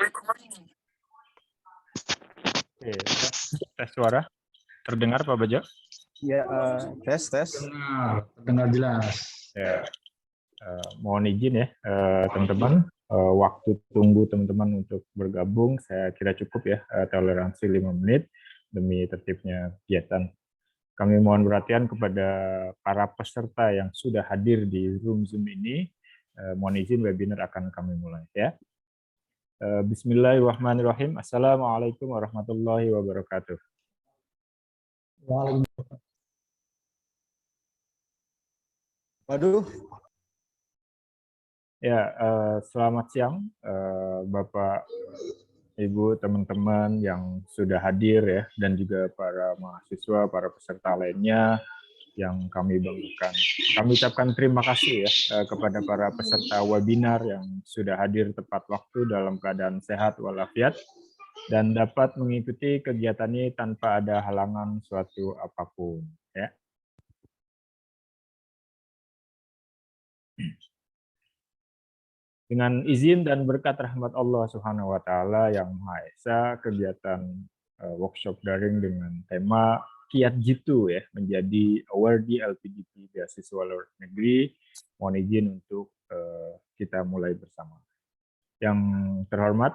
Oke, tes suara. Terdengar Pak Bejo? Ya, tes. Terdengar jelas. Ya, mohon izin ya teman-teman. Waktu tunggu teman-teman untuk bergabung saya kira cukup ya, toleransi 5 menit demi tertibnya kegiatan. Kami mohon perhatian kepada para peserta yang sudah hadir di room Zoom ini. Mohon izin webinar akan kami mulai ya. Bismillahirrahmanirrahim. Assalamualaikum warahmatullahi wabarakatuh. Waduh. Ya, selamat siang Bapak, Ibu, teman-teman yang sudah hadir ya, dan juga para mahasiswa, para peserta lainnya yang kami banggakan. Kami ucapkan terima kasih ya kepada para peserta webinar yang sudah hadir tepat waktu dalam keadaan sehat walafiat dan dapat mengikuti kegiatan ini tanpa ada halangan suatu apapun ya. Dengan izin dan berkat rahmat Allah Subhanahu wa taala yang Maha Esa, kegiatan workshop daring dengan tema Kiat Jitu ya menjadi awardee LPDP beasiswa luar negeri. Mohon izin untuk kita mulai bersama. Yang terhormat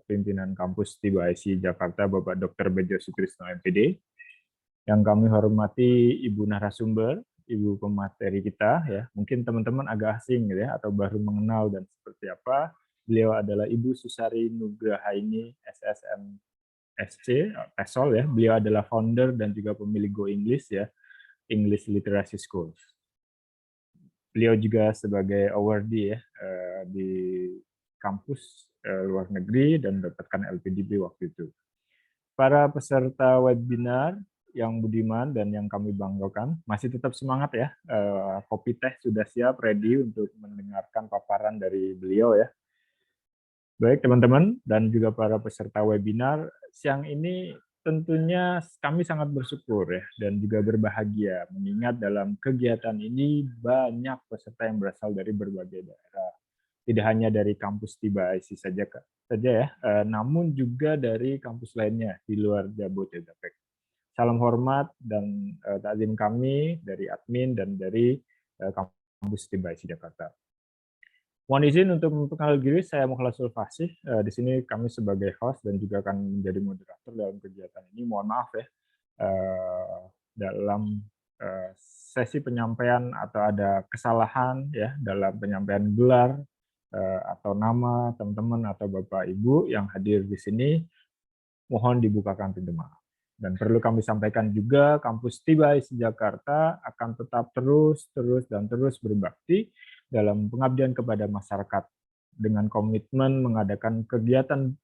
pimpinan kampus Tiba IC Jakarta Bapak Dr. Bejo Sutrisno MPD. Yang kami hormati Ibu narasumber, Ibu pemateri kita ya, mungkin teman-teman agak asing gitu ya atau baru mengenal dan seperti apa. Beliau adalah Ibu Susari Nugrahaini SSMSC TESOL ya. Beliau adalah founder dan juga pemilik Go English ya, English Literacy School. Beliau juga sebagai awardee ya di kampus luar negeri dan mendapatkan LPDP waktu itu. Para peserta webinar yang budiman dan yang kami banggakan, masih tetap semangat ya. Kopi teh sudah siap, ready untuk mendengarkan paparan dari beliau ya. Baik teman-teman dan juga para peserta webinar, siang ini tentunya kami sangat bersyukur ya dan juga berbahagia mengingat dalam kegiatan ini banyak peserta yang berasal dari berbagai daerah. Tidak hanya dari kampus Tiba IC saja ya, namun juga dari kampus lainnya di luar Jabodetabek. Salam hormat dan takzim kami dari admin dan dari kampus Tiba IC Jakarta. Mohon izin untuk memperkenalkan diri, saya Mukhlasul Fasih. Di sini kami sebagai host dan juga akan menjadi moderator dalam kegiatan ini. Mohon maaf ya, dalam sesi penyampaian atau ada kesalahan ya dalam penyampaian gelar atau nama teman-teman atau Bapak Ibu yang hadir di sini, mohon dibukakan pintu maaf. Dan perlu kami sampaikan juga, kampus Tiba IC Jakarta akan tetap terus berbakti dalam pengabdian kepada masyarakat dengan komitmen mengadakan kegiatan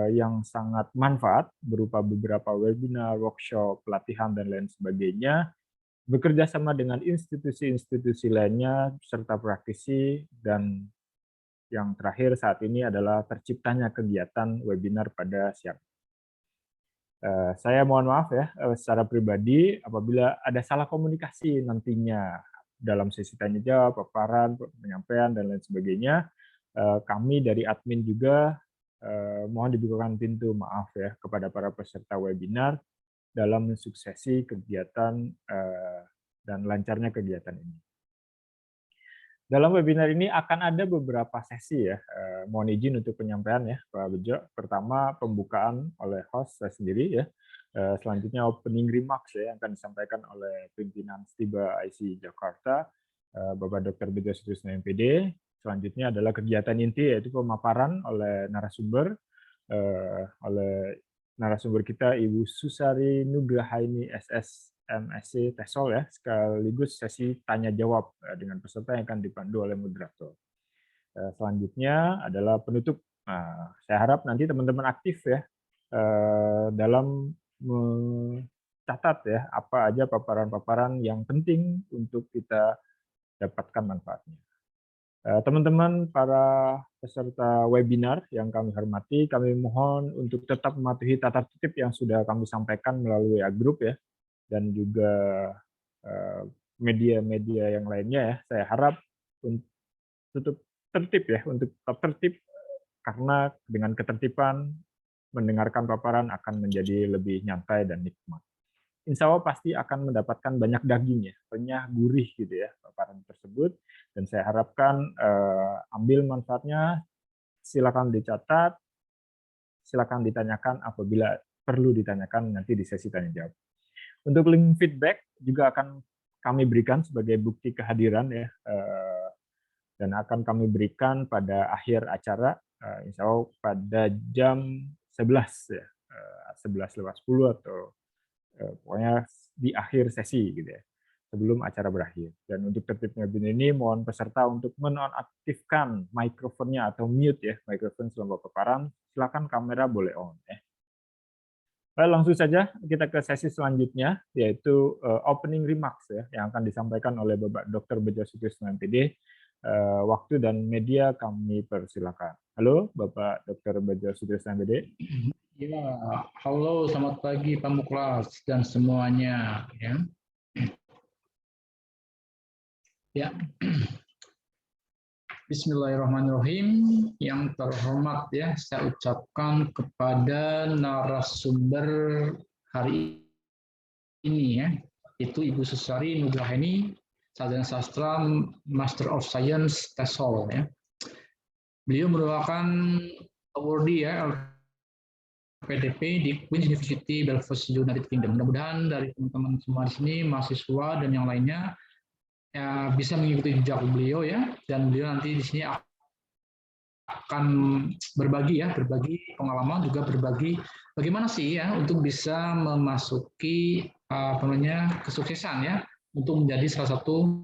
yang sangat manfaat berupa beberapa webinar, workshop, pelatihan, dan lain sebagainya, bekerja sama dengan institusi-institusi lainnya, serta praktisi, dan yang terakhir saat ini adalah terciptanya kegiatan webinar pada siang. Saya mohon maaf ya secara pribadi apabila ada salah komunikasi nantinya dalam sesi tanya jawab, paparan, penyampaian dan lain sebagainya. Kami dari admin juga mohon dibukakan pintu maaf ya kepada para peserta webinar dalam mensuksesi kegiatan dan lancarnya kegiatan ini. Dalam webinar ini akan ada beberapa sesi ya, mohon izin untuk penyampaian ya Pak Bejo. Pertama pembukaan oleh host saya sendiri ya, selanjutnya opening remarks ya yang akan disampaikan oleh pimpinan Tiba IC Jakarta, Bapak Dr. Bejo Sutrisno MPD. Selanjutnya adalah kegiatan inti yaitu pemaparan oleh narasumber, kita Ibu Susari Nugrahaini SSMSC TESOL ya, sekaligus sesi tanya jawab dengan peserta yang akan dipandu oleh moderator. Selanjutnya adalah penutup. Nah, saya harap nanti teman-teman aktif ya dalam mencatat ya apa aja paparan-paparan yang penting untuk kita dapatkan manfaatnya. Teman-teman para peserta webinar yang kami hormati, kami mohon untuk tetap mematuhi tata tertib yang sudah kami sampaikan melalui group ya, dan juga media-media yang lainnya ya. Saya harap untuk tertib ya, untuk tetap tertib karena dengan ketertiban mendengarkan paparan akan menjadi lebih nyantai dan nikmat. Insya Allah pasti akan mendapatkan banyak daging ya, renyah, gurih gitu ya paparan tersebut. Dan saya harapkan ambil manfaatnya, silakan dicatat, silakan ditanyakan apabila perlu ditanyakan nanti di sesi tanya jawab. Untuk link feedback juga akan kami berikan sebagai bukti kehadiran ya, dan akan kami berikan pada akhir acara, insya Allah pada jam 11 ya, 11:10 atau pokoknya di akhir sesi gitu ya, sebelum acara berakhir. Dan untuk tertib webinar ini mohon peserta untuk menonaktifkan mikrofonnya atau mute ya, mikrofon selama paparan, silakan kamera boleh on ya. Baik, langsung saja kita ke sesi selanjutnya, yaitu opening remarks ya, yang akan disampaikan oleh Bapak Dr. Bejo Sutrisno MPD. Waktu dan media kami persilakan. Halo, Bapak Dr. Bejo Sutrisno MPD. Ya, halo, selamat pagi Pak Muklas dan semuanya. Ya. Bismillahirrahmanirrahim. Yang terhormat ya, saya ucapkan kepada narasumber hari ini ya, itu Ibu Susari Nugraheni, Sarjana Sastra, Master of Science, TESOL ya. Beliau merupakan awardee ya, PDP di Queen's University Belfast United Kingdom. Mudah-mudahan dari teman-teman semua di sini, mahasiswa dan yang lainnya ya, bisa mengikuti jejak beliau ya, dan beliau nanti di sini akan berbagi pengalaman, juga berbagi bagaimana sih ya untuk bisa memasuki kesuksesan ya untuk menjadi salah satu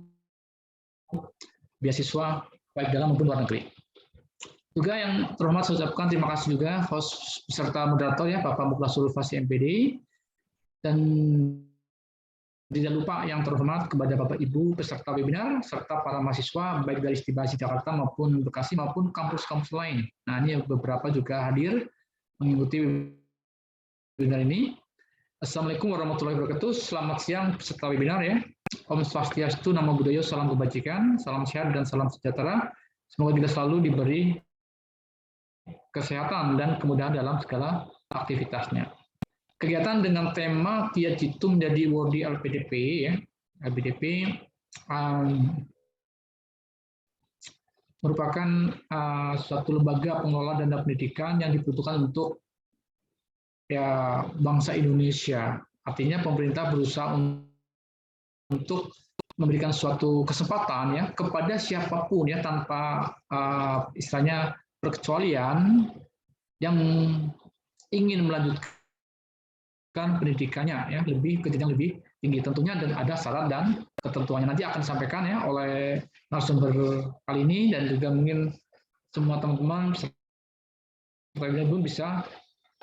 beasiswa baik dalam maupun luar negeri. Juga yang terhormat saya ucapkan terima kasih juga host beserta moderator ya Bapak Muklas Sulfasi MPD, dan tidak lupa yang terhormat kepada Bapak Ibu peserta webinar serta para mahasiswa baik dari Stibasi Jakarta maupun Bekasi maupun kampus-kampus lain. Nah, ini beberapa juga hadir mengikuti webinar ini. Assalamualaikum warahmatullahi wabarakatuh. Selamat siang peserta webinar ya. Om Swastiastu, Namo Buddhaya, salam kebajikan, salam sehat dan salam sejahtera. Semoga kita selalu diberi kesehatan dan kemudahan dalam segala aktivitasnya. Kegiatan dengan tema Kiat Jitu menjadi awardee LPDP ya. LPDP merupakan suatu lembaga pengelola dana pendidikan yang dibutuhkan untuk ya bangsa Indonesia. Artinya pemerintah berusaha untuk memberikan suatu kesempatan ya kepada siapapun ya tanpa istilahnya perkecualian yang ingin melanjutkan pendidikannya ya lebih ke jenjang lebih tinggi tentunya, dan ada syarat dan ketentuannya nanti akan disampaikan ya oleh narasumber kali ini, dan juga mungkin semua teman-teman pun bisa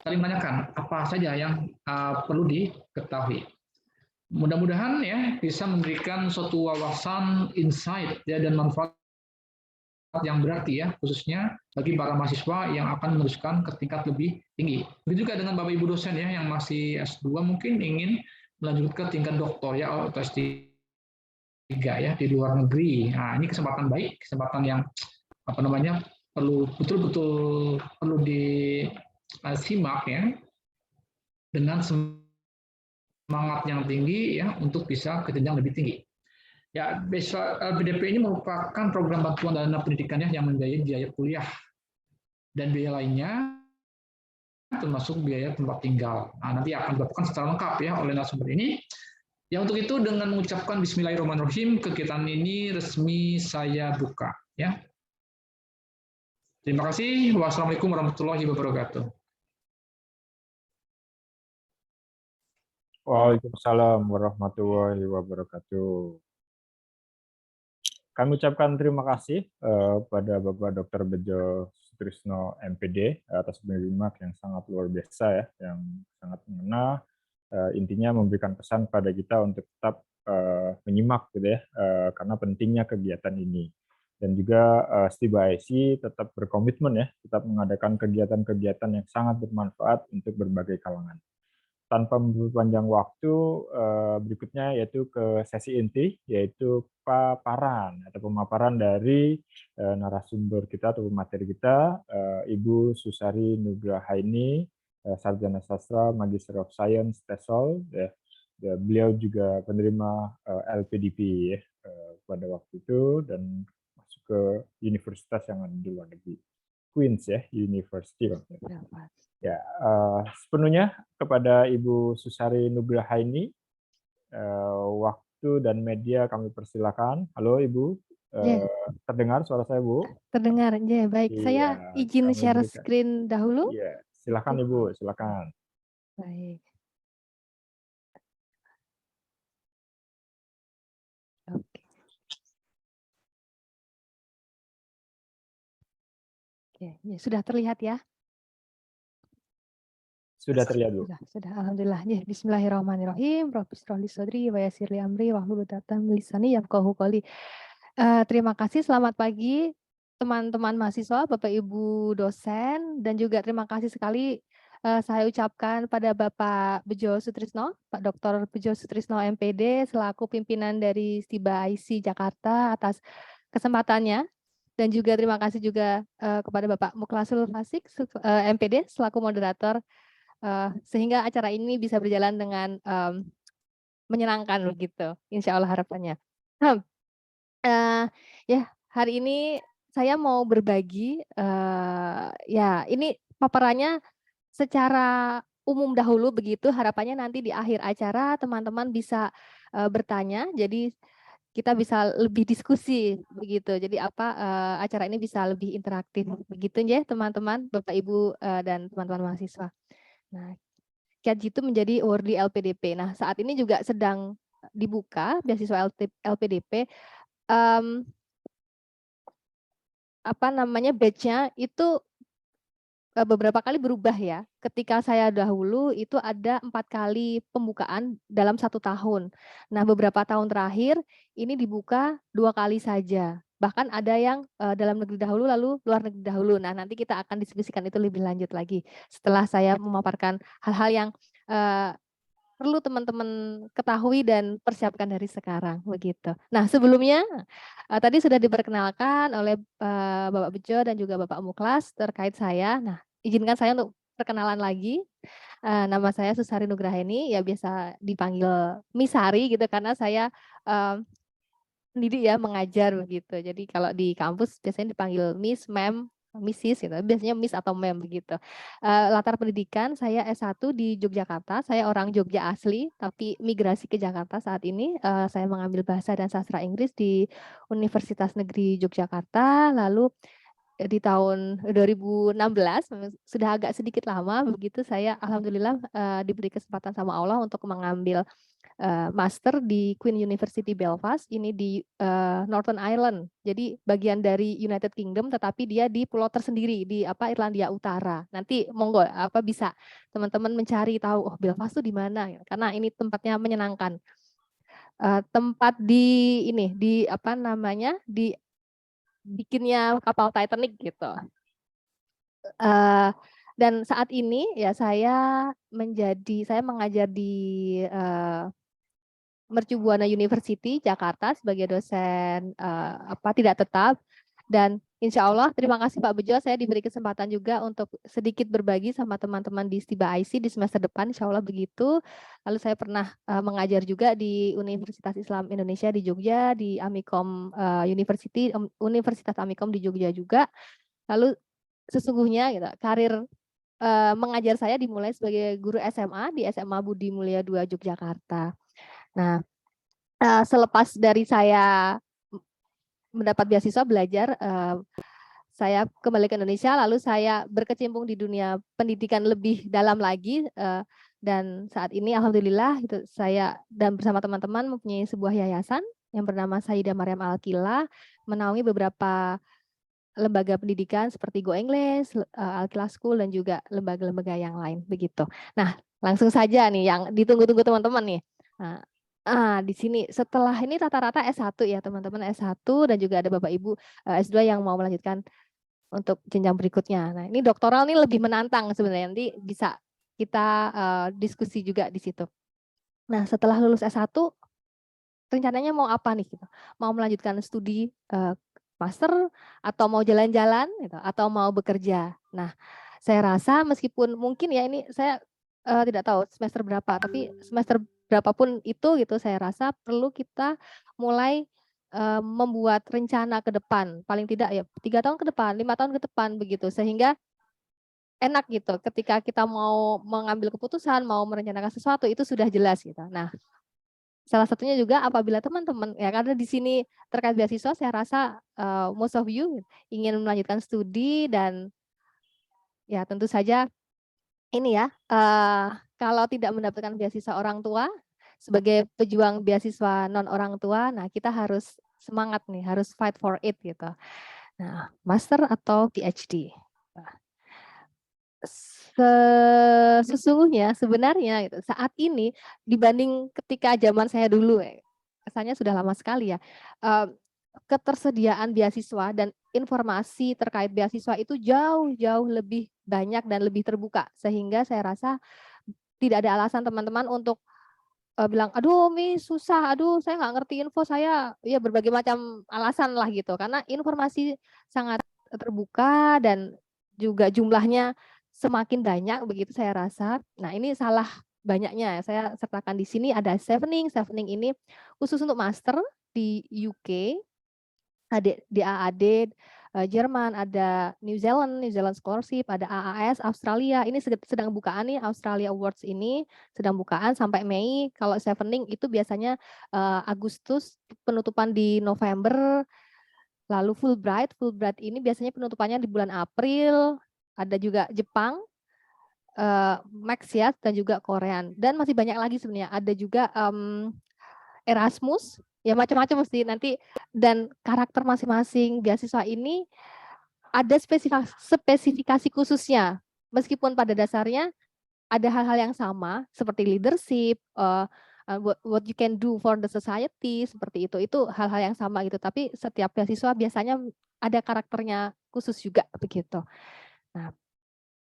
saling menanyakan apa saja yang perlu diketahui. Mudah-mudahan ya bisa memberikan suatu wawasan, insight ya, dan manfaat yang berarti ya, khususnya bagi para mahasiswa yang akan meneruskan ke tingkat lebih tinggi. Begitu juga dengan Bapak Ibu dosen ya yang masih S2 mungkin ingin melanjut ke tingkat doktor ya atau S3 ya di luar negeri. Nah, ini kesempatan baik, kesempatan yang perlu betul-betul perlu disimak ya dengan semangat yang tinggi ya untuk bisa ke jenjang lebih tinggi. Ya, LPDP ini merupakan program bantuan dana pendidikan ya yang membiayai biaya kuliah dan biaya lainnya termasuk biaya tempat tinggal. Nah, nanti akan dilakukan secara lengkap ya oleh narasumber ini. Ya, untuk itu dengan mengucapkan Bismillahirrahmanirrahim, kegiatan ini resmi saya buka ya. Terima kasih. Wassalamualaikum warahmatullahi wabarakatuh. Waalaikumsalam warahmatullahi wabarakatuh. Kami ucapkan terima kasih pada Bapak Dr. Bejo Sutrisno MPD atas remark yang sangat luar biasa ya, yang sangat mengena. Intinya memberikan pesan pada kita untuk tetap menyimak gitu ya, karena pentingnya kegiatan ini. Dan juga Stiba IC tetap berkomitmen ya, tetap mengadakan kegiatan-kegiatan yang sangat bermanfaat untuk berbagai kalangan. tanpa memperpanjang waktu, berikutnya yaitu ke sesi inti, yaitu paparan atau pemaparan dari narasumber kita atau pemateri kita, Ibu Susari Nugrahaini, Sarjana Sastra, Magister of Science, TESOL, ya. Beliau juga penerima LPDP ya, pada waktu itu, dan masuk ke universitas yang ada di luar negeri, Queen's ya, University. Ya, sepenuhnya kepada Ibu Susari Nugrahaini, waktu dan media kami persilakan. Halo Ibu, terdengar suara saya Bu? Terdengar, ya baik. Saya Iya, izin kami share berikan. screen dahulu. Iya, silakan Ibu, silakan. Baik. Oke. Oke, ya, sudah terlihat ya? Sudah terlihat Bu. Sudah. Alhamdulillah. Ya, bismillahirrahmanirrahim. Rabbi shrah li sadri wa yassir li amri wahlul 'uqdatam min lisani yafqahu qawli. Terima kasih, selamat pagi teman-teman mahasiswa, Bapak Ibu dosen, dan juga terima kasih sekali saya ucapkan pada Bapak Bejo Sutrisno, Pak Dr. Bejo Sutrisno MPD selaku pimpinan dari STIBA IC Jakarta atas kesempatannya, dan juga terima kasih juga kepada Bapak Muklasul Fasik MPD selaku moderator, sehingga acara ini bisa berjalan dengan menyenangkan begitu, insya Allah harapannya. Ya, hari ini saya mau berbagi, ya ini paparannya secara umum dahulu begitu, harapannya nanti di akhir acara teman-teman bisa bertanya, jadi kita bisa lebih diskusi begitu. Jadi acara ini bisa lebih interaktif begitu ya teman-teman, Bapak Ibu dan teman-teman mahasiswa. Nah, Kiat Jitu menjadi awardee LPDP. Nah, saat ini juga sedang dibuka beasiswa LPDP. Batch-nya itu beberapa kali berubah ya. Ketika saya dahulu itu ada 4 kali pembukaan dalam 1 tahun. Nah, beberapa tahun terakhir ini dibuka 2 kali saja. Bahkan ada yang dalam negeri dahulu lalu luar negeri dahulu. Nah, nanti kita akan diskusikan itu lebih lanjut lagi setelah saya memaparkan hal-hal yang perlu teman-teman ketahui dan persiapkan dari sekarang begitu. Nah, sebelumnya tadi sudah diperkenalkan oleh Bapak Bejo dan juga Bapak Muklas terkait saya. Nah, izinkan saya untuk perkenalan lagi. Nama saya Susari Nugrahaini, ya biasa dipanggil Misari gitu karena saya pendidik ya, mengajar begitu. Jadi kalau di kampus biasanya dipanggil Miss, Ma'am, Mrs. gitu. Biasanya Miss atau Ma'am begitu. Latar pendidikan saya S1 di Yogyakarta. Saya orang Jogja asli tapi migrasi ke Jakarta saat ini. Saya mengambil bahasa dan sastra Inggris di Universitas Negeri Yogyakarta. Lalu di tahun 2016 sudah agak sedikit lama begitu saya alhamdulillah diberi kesempatan sama Allah untuk mengambil master di Queen University Belfast, ini di Northern Ireland. Jadi bagian dari United Kingdom tetapi dia di pulau tersendiri di Irlandia Utara. Nanti monggo bisa teman-teman mencari tahu Belfast itu di mana karena ini tempatnya menyenangkan. Tempat di ini di di bikinnya kapal Titanic gitu. Dan saat ini ya saya mengajar di Mercu Buana University Jakarta sebagai dosen tidak tetap, dan insya Allah terima kasih Pak Bejo, saya diberi kesempatan juga untuk sedikit berbagi sama teman-teman di STIBA IC di semester depan, insya Allah begitu. Lalu saya pernah mengajar juga di Universitas Islam Indonesia di Jogja, di Amikom University, Universitas Amikom di Jogja juga. Lalu sesungguhnya gitu, karir mengajar saya dimulai sebagai guru SMA di SMA Budi Mulia II Yogyakarta. Nah, selepas dari saya mendapat beasiswa belajar, saya kembali ke Indonesia, lalu saya berkecimpung di dunia pendidikan lebih dalam lagi, dan saat ini alhamdulillah saya dan bersama teman-teman mempunyai sebuah yayasan yang bernama Sayyidah Maryam Al-Qila, menaungi beberapa lembaga pendidikan seperti Go English, Al-Qila School, dan juga lembaga-lembaga yang lain begitu. Nah, langsung saja nih yang ditunggu-tunggu teman-teman nih. Di sini setelah ini rata-rata S1 ya teman-teman, S1, dan juga ada Bapak Ibu S2 yang mau melanjutkan untuk jenjang berikutnya. Nah, ini doktoral ini lebih menantang sebenarnya, nanti bisa kita diskusi juga di situ. Nah, setelah lulus S1, rencananya mau apa nih? Gitu. Mau melanjutkan studi master, atau mau jalan-jalan, gitu, atau mau bekerja. Nah, saya rasa meskipun mungkin ya ini saya tidak tahu semester berapa, tapi semester berapapun itu gitu, saya rasa perlu kita mulai membuat rencana ke depan, paling tidak ya 3 tahun ke depan, 5 tahun ke depan begitu, sehingga enak gitu ketika kita mau mengambil keputusan, mau merencanakan sesuatu itu sudah jelas gitu. Nah, salah satunya juga apabila teman-teman ya karena di sini terkait beasiswa saya rasa most of you ingin melanjutkan studi dan ya tentu saja ini ya kalau tidak mendapatkan beasiswa orang tua sebagai pejuang beasiswa non orang tua, nah kita harus semangat nih, harus fight for it gitu. Nah, master atau PhD. Sesungguhnya sebenarnya gitu, saat ini dibanding ketika zaman saya dulu kesannya sudah lama sekali ya, ketersediaan beasiswa dan informasi terkait beasiswa itu jauh lebih banyak dan lebih terbuka, sehingga saya rasa tidak ada alasan teman-teman untuk bilang, aduh Mi susah, aduh saya nggak ngerti info, saya ya berbagai macam alasan lah gitu, karena informasi sangat terbuka dan juga jumlahnya semakin banyak begitu saya rasa. Nah ini salah banyaknya saya sertakan di sini ada Chevening ini khusus untuk master di UK, di AAD, Jerman, ada New Zealand Scholarship, ada AAS, Australia. Ini sedang bukaan nih, Australia Awards ini sedang bukaan sampai Mei. Kalau Chevening itu biasanya Agustus, penutupan di November. Lalu Fulbright ini biasanya penutupannya di bulan April. Ada juga Jepang, Max ya, dan juga Korean. Dan masih banyak lagi sebenarnya. Ada juga Erasmus, ya macam-macam mesti nanti, dan karakter masing-masing beasiswa ini ada spesifikasi khususnya, meskipun pada dasarnya ada hal-hal yang sama seperti leadership, what you can do for the society, seperti itu hal-hal yang sama gitu, tapi setiap beasiswa biasanya ada karakternya khusus juga begitu. Nah,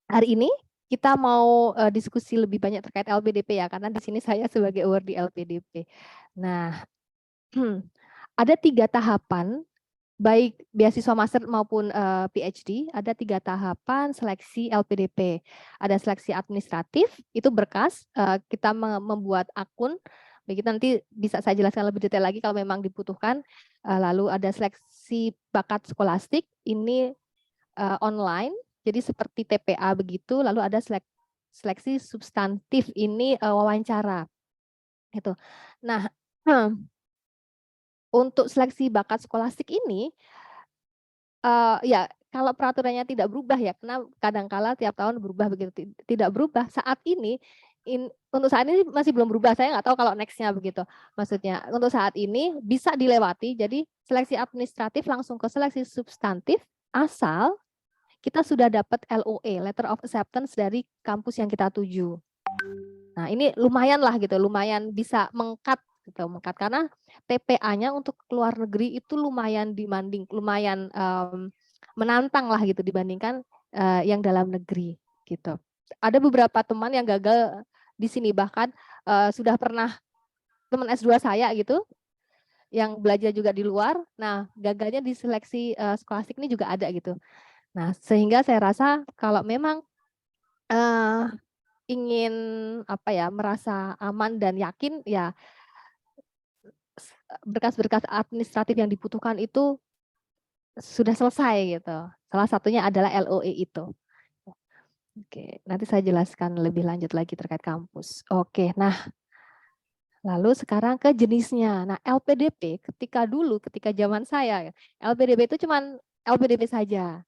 hari ini kita mau diskusi lebih banyak terkait LPDP ya, karena di sini saya sebagai award di LPDP. Nah, ada 3 tahapan, baik beasiswa master maupun PhD, ada 3 tahapan seleksi LPDP. Ada seleksi administratif, itu berkas, kita membuat akun, begitu nanti bisa saya jelaskan lebih detail lagi kalau memang dibutuhkan. Lalu ada seleksi bakat skolastik, ini online, jadi seperti TPA begitu. Lalu ada seleksi substantif, ini wawancara. Gitu. Nah, untuk seleksi bakat skolastik ini, ya kalau peraturannya tidak berubah ya, karena kadangkala tiap tahun berubah begitu, tidak berubah. Saat ini, untuk saat ini masih belum berubah, saya nggak tahu kalau next-nya begitu. Maksudnya untuk saat ini bisa dilewati, jadi seleksi administratif langsung ke seleksi substantif, asal kita sudah dapat LOA, Letter of Acceptance dari kampus yang kita tuju. Nah ini lumayan lah gitu, lumayan bisa mengkat gitu, karena TPA-nya untuk keluar negeri itu lumayan demanding, lumayan menantang lah gitu dibandingkan yang dalam negeri gitu. Ada beberapa teman yang gagal di sini, bahkan sudah pernah teman S2 saya gitu yang belajar juga di luar. Nah, gagalnya di seleksi skolastik ini juga ada gitu. Nah, sehingga saya rasa kalau memang ingin merasa aman dan yakin, ya berkas-berkas administratif yang dibutuhkan itu sudah selesai gitu. Salah satunya adalah LOE itu. Oke, nanti saya jelaskan lebih lanjut lagi terkait kampus. Oke, nah lalu sekarang ke jenisnya. Nah, LPDP ketika zaman saya, LPDP itu cuman LPDP saja.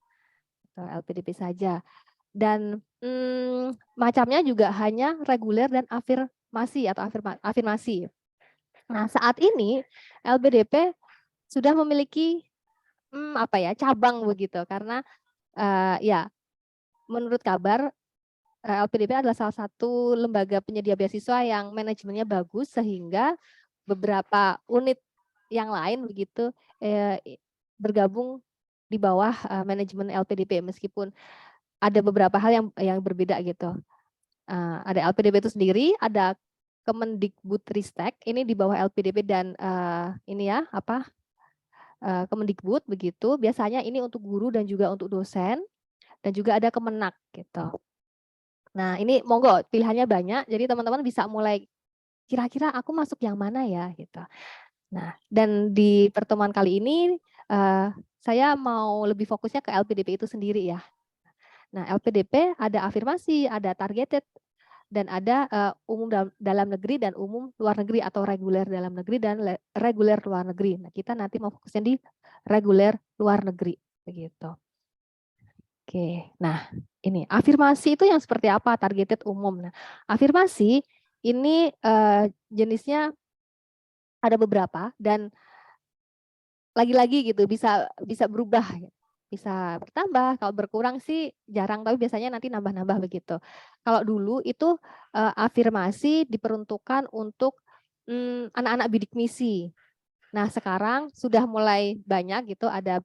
LPDP saja. Dan macamnya juga hanya reguler dan afirmasi atau afirmasi. Nah, saat ini LPDP sudah memiliki cabang begitu, karena ya menurut kabar LPDP adalah salah satu lembaga penyedia beasiswa yang manajemennya bagus, sehingga beberapa unit yang lain begitu bergabung di bawah manajemen LPDP, meskipun ada beberapa hal yang berbeda gitu. Ada LPDP itu sendiri, ada Kemendikbudristek, ini di bawah LPDP dan ini ya Kemendikbud begitu. Biasanya ini untuk guru dan juga untuk dosen, dan juga ada Kemenak gitu. Nah, ini monggo pilihannya banyak, jadi teman-teman bisa mulai kira-kira aku masuk yang mana ya gitu. Nah, dan di pertemuan kali ini saya mau lebih fokusnya ke LPDP itu sendiri ya. Nah, LPDP ada afirmasi, ada targeted, dan ada umum dalam negeri dan umum luar negeri atau reguler dalam negeri dan reguler luar negeri. Nah, kita nanti mau fokusnya di reguler luar negeri begitu. Oke, nah ini afirmasi itu yang seperti apa, targeted umum. Nah, afirmasi ini jenisnya ada beberapa dan lagi-lagi gitu bisa berubah, bisa bertambah. Kalau berkurang sih jarang, tapi biasanya nanti nambah-nambah begitu. Kalau dulu itu afirmasi diperuntukkan untuk anak-anak bidik misi. Nah, sekarang sudah mulai banyak gitu, ada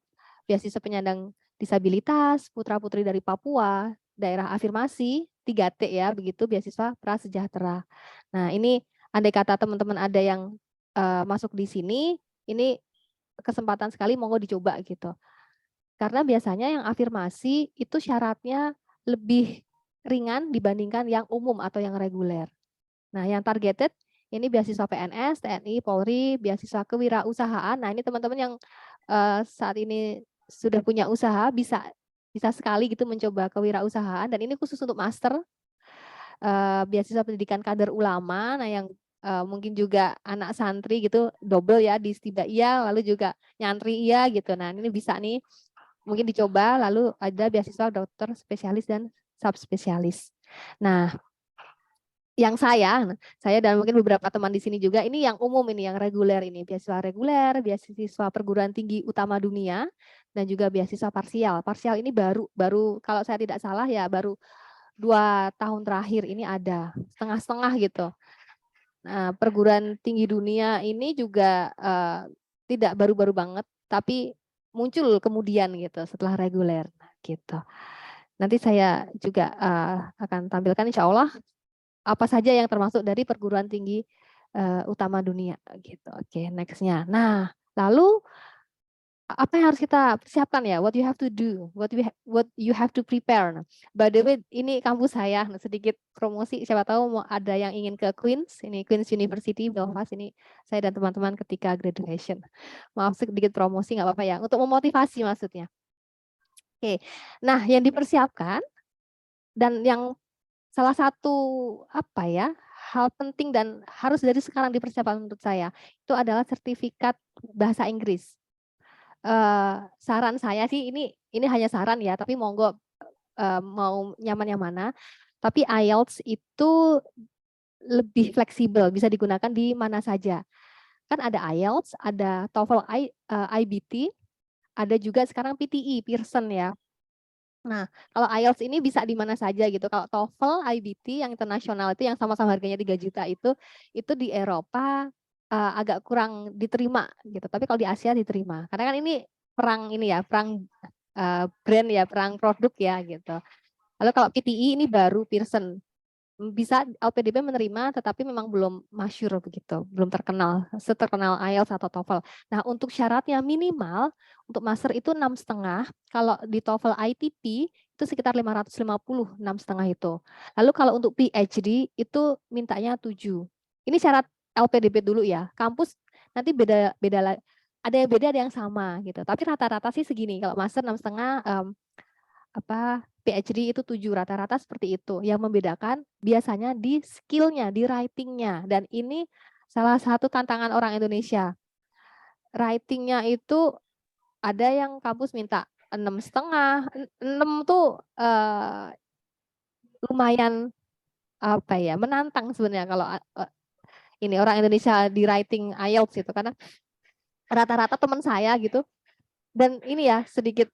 beasiswa penyandang disabilitas, putra-putri dari Papua, daerah afirmasi, 3T ya, begitu beasiswa prasejahtera. Nah, ini andai kata teman-teman ada yang masuk di sini, ini kesempatan sekali monggo dicoba gitu. Karena biasanya yang afirmasi itu syaratnya lebih ringan dibandingkan yang umum atau yang reguler. Nah, yang targeted ini beasiswa PNS, TNI, Polri, beasiswa kewirausahaan. Nah, ini teman-teman yang saat ini sudah punya usaha bisa sekali gitu mencoba kewirausahaan, dan ini khusus untuk master, beasiswa pendidikan kader ulama. Nah, yang mungkin juga anak santri gitu double ya, di Stibaia lalu juga nyantri iya gitu. Nah, ini bisa nih mungkin dicoba. Lalu ada beasiswa dokter spesialis dan subspesialis. Nah, yang saya dan mungkin beberapa teman di sini juga, ini yang umum, ini yang reguler, ini beasiswa reguler, beasiswa perguruan tinggi utama dunia, dan juga beasiswa parsial. Parsial ini baru kalau saya tidak salah ya baru 2 tahun terakhir ini ada, setengah-setengah gitu. Nah, perguruan tinggi dunia ini juga tidak baru-baru banget, tapi muncul kemudian gitu setelah reguler gitu. Nanti saya juga akan tampilkan insya Allah apa saja yang termasuk dari perguruan tinggi utama dunia gitu. Oke, nextnya. Nah, lalu apa yang harus kita persiapkan ya? What you have to do, what you have to prepare. Nah, by the way, ini kampus saya. Nah, sedikit promosi. Siapa tahu mau ada yang ingin ke Queen's. Ini Queen's University Belfast. Ini saya dan teman-teman ketika graduation. Maaf sedikit promosi, nggak apa-apa ya. Untuk memotivasi maksudnya. Oke. Nah, yang dipersiapkan dan yang salah satu hal penting dan harus dari sekarang dipersiapkan menurut saya itu adalah sertifikat bahasa Inggris. Saran saya sih ini hanya saran ya, tapi monggo mau nyaman yang mana. Tapi IELTS itu lebih fleksibel, bisa digunakan di mana saja. Kan ada IELTS, ada TOEFL IBT, ada juga sekarang PTE, Pearson ya. Nah, kalau IELTS ini bisa di mana saja gitu. Kalau TOEFL, IBT yang internasional itu yang sama-sama harganya 3 juta itu di Eropa agak kurang diterima gitu. Tapi kalau di Asia diterima. Karena kan ini perang brand ya, perang produk ya gitu. Lalu kalau PTE ini baru Pearson. Bisa LPDP menerima, tetapi memang belum masyhur begitu, belum terkenal seterkenal IELTS atau TOEFL. Nah, untuk syaratnya minimal untuk master itu 6,5, kalau di TOEFL ITP itu sekitar 550, 6,5 itu. Lalu kalau untuk PhD itu mintanya 7. Ini syarat LPDP dulu ya. Kampus nanti beda ada yang beda, ada yang sama gitu. Tapi rata-rata sih segini. Kalau master 6,5, PhD itu 7, rata-rata seperti itu. Yang membedakan biasanya di skillnya, di writing-nya. Dan ini salah satu tantangan orang Indonesia. Writing-nya itu ada yang kampus minta 6,5, 6 tuh lumayan menantang sebenarnya kalau ini orang Indonesia di writing IELTS gitu, karena rata-rata teman saya gitu. Dan ini ya sedikit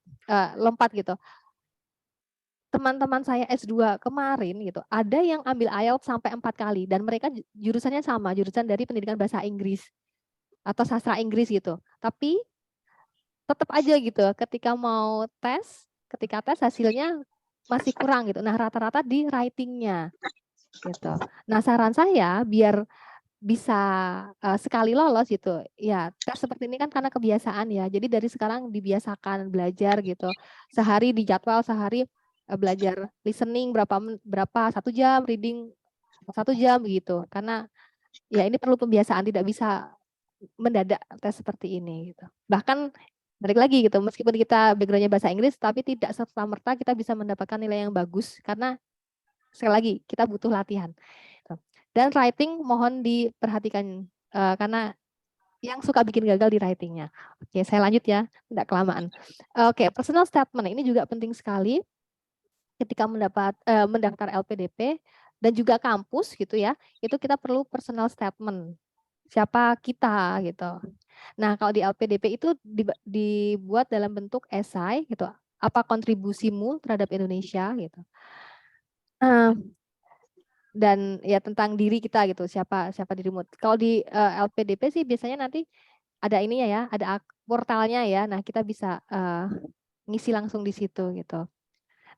lompat gitu. Teman-teman saya S2 kemarin gitu, ada yang ambil IELTS sampai 4 kali dan mereka jurusannya sama, jurusan dari pendidikan bahasa Inggris atau sastra Inggris gitu. Tapi tetap aja gitu ketika tes hasilnya masih kurang gitu. Nah, rata-rata di writing-nya. gitu. Nah, saran saya biar bisa sekali lolos gitu, ya tes seperti ini kan karena kebiasaan ya. Jadi dari sekarang dibiasakan belajar gitu. Sehari dijadwal sehari belajar listening berapa 1 jam, reading 1 jam gitu. Karena ya ini perlu pembiasaan, tidak bisa mendadak tes seperti ini gitu. Bahkan balik lagi gitu, meskipun kita backgroundnya bahasa Inggris, tapi tidak serta-merta kita bisa mendapatkan nilai yang bagus karena sekali lagi kita butuh latihan. Dan writing mohon diperhatikan karena yang suka bikin gagal di writingnya. Oke, saya lanjut ya, tidak kelamaan. Oke, personal statement ini juga penting sekali ketika mendaftar LPDP dan juga kampus gitu ya. Itu kita perlu personal statement. Siapa kita gitu. Nah, kalau di LPDP itu dibuat dalam bentuk esai gitu. Apa kontribusimu terhadap Indonesia gitu. Dan ya tentang diri kita gitu, siapa dirimu. Kalau di LPDP sih biasanya nanti ada ininya ya, ada portalnya ya. Nah, kita bisa ngisi langsung di situ gitu.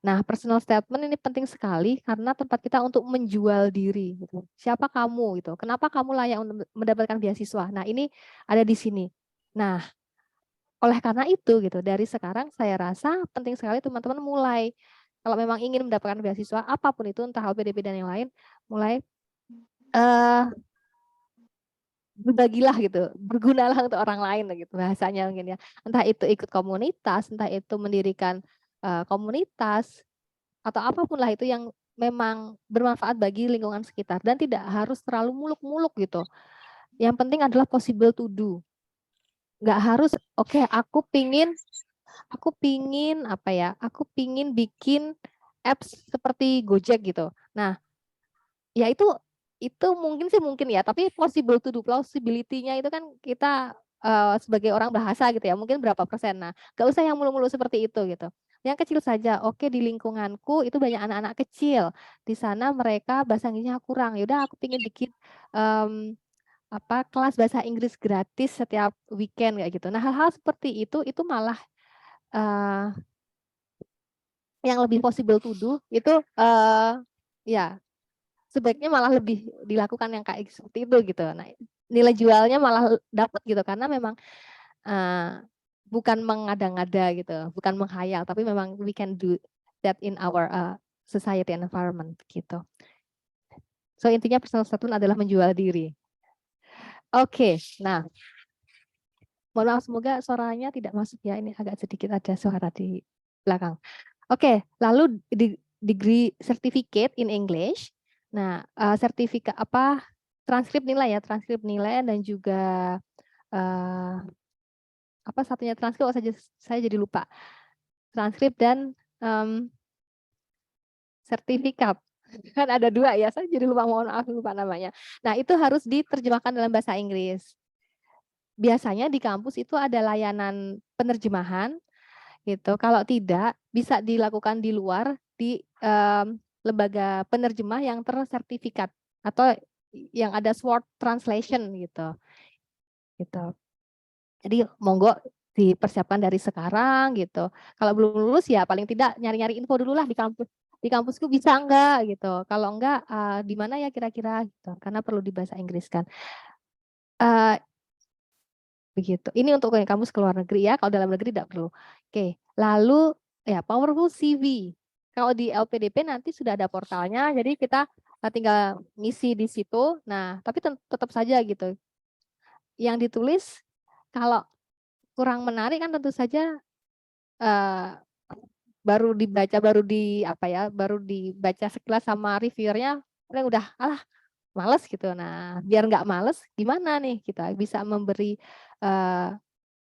Nah, personal statement ini penting sekali karena tempat kita untuk menjual diri gitu. Siapa kamu gitu? Kenapa kamu layak untuk mendapatkan beasiswa? Nah, ini ada di sini. Nah, oleh karena itu gitu, dari sekarang saya rasa penting sekali teman-teman mulai kalau memang ingin mendapatkan beasiswa apapun itu, entah LPDP dan yang lain, mulai berbagilah gitu, bergunalah untuk orang lain gitu bahasanya mungkin ya. Entah itu ikut komunitas, entah itu mendirikan komunitas atau apapun lah itu yang memang bermanfaat bagi lingkungan sekitar dan tidak harus terlalu muluk-muluk gitu. Yang penting adalah possible to do. Nggak harus oke, aku pingin apa ya? Aku pingin bikin apps seperti Gojek gitu. Nah, ya itu mungkin ya, tapi possible to do, plausibility-nya itu kan kita sebagai orang bahasa gitu ya, mungkin berapa persen. Nah, nggak usah yang mulu-mulu seperti itu gitu. Yang kecil saja, oke di lingkunganku itu banyak anak-anak kecil, di sana mereka bahasa Inggrisnya kurang, yaudah aku pingin bikin kelas bahasa Inggris gratis setiap weekend kayak gitu. Nah, hal-hal seperti itu malah yang lebih possible to do itu ya sebaiknya malah lebih dilakukan yang kayak seperti itu gitu. Nah, nilai jualnya malah dapat gitu karena memang bukan mengada-ngada gitu, bukan menghayal, tapi memang we can do that in our society and environment gitu. So intinya personal statement adalah menjual diri. Oke, nah, mohon maaf semoga suaranya tidak masuk ya, ini agak sedikit ada suara di belakang. Oke, lalu degree certificate in English. Nah, sertifikat transkrip nilai ya, transkrip nilai dan juga apa satunya transkrip saya jadi lupa. Transkrip dan sertifikat. Kan ada 2 ya, saya jadi lupa, mohon maaf lupa namanya. Nah, itu harus diterjemahkan dalam bahasa Inggris. Biasanya di kampus itu ada layanan penerjemahan gitu. Kalau tidak, bisa dilakukan di luar di lembaga penerjemah yang tersertifikat atau yang ada sword translation gitu. Gitu. Jadi monggo dipersiapkan dari sekarang gitu. Kalau belum lulus ya paling tidak nyari-nyari info dulu lah di kampus. Di kampusku bisa enggak gitu. Kalau enggak di mana ya kira-kira gitu. Karena perlu di bahasa Inggris kan. Begitu. Ini untuk kampus ke luar negeri ya, kalau dalam negeri tidak perlu. Oke, lalu ya powerful CV. Kalau di LPDP nanti sudah ada portalnya, jadi kita tinggal ngisi di situ. Nah, tapi tetap saja gitu. Yang ditulis kalau kurang menarik kan tentu saja baru dibaca sekilas sama reviewernya, udah males gitu. Nah, biar nggak males, gimana nih kita bisa memberi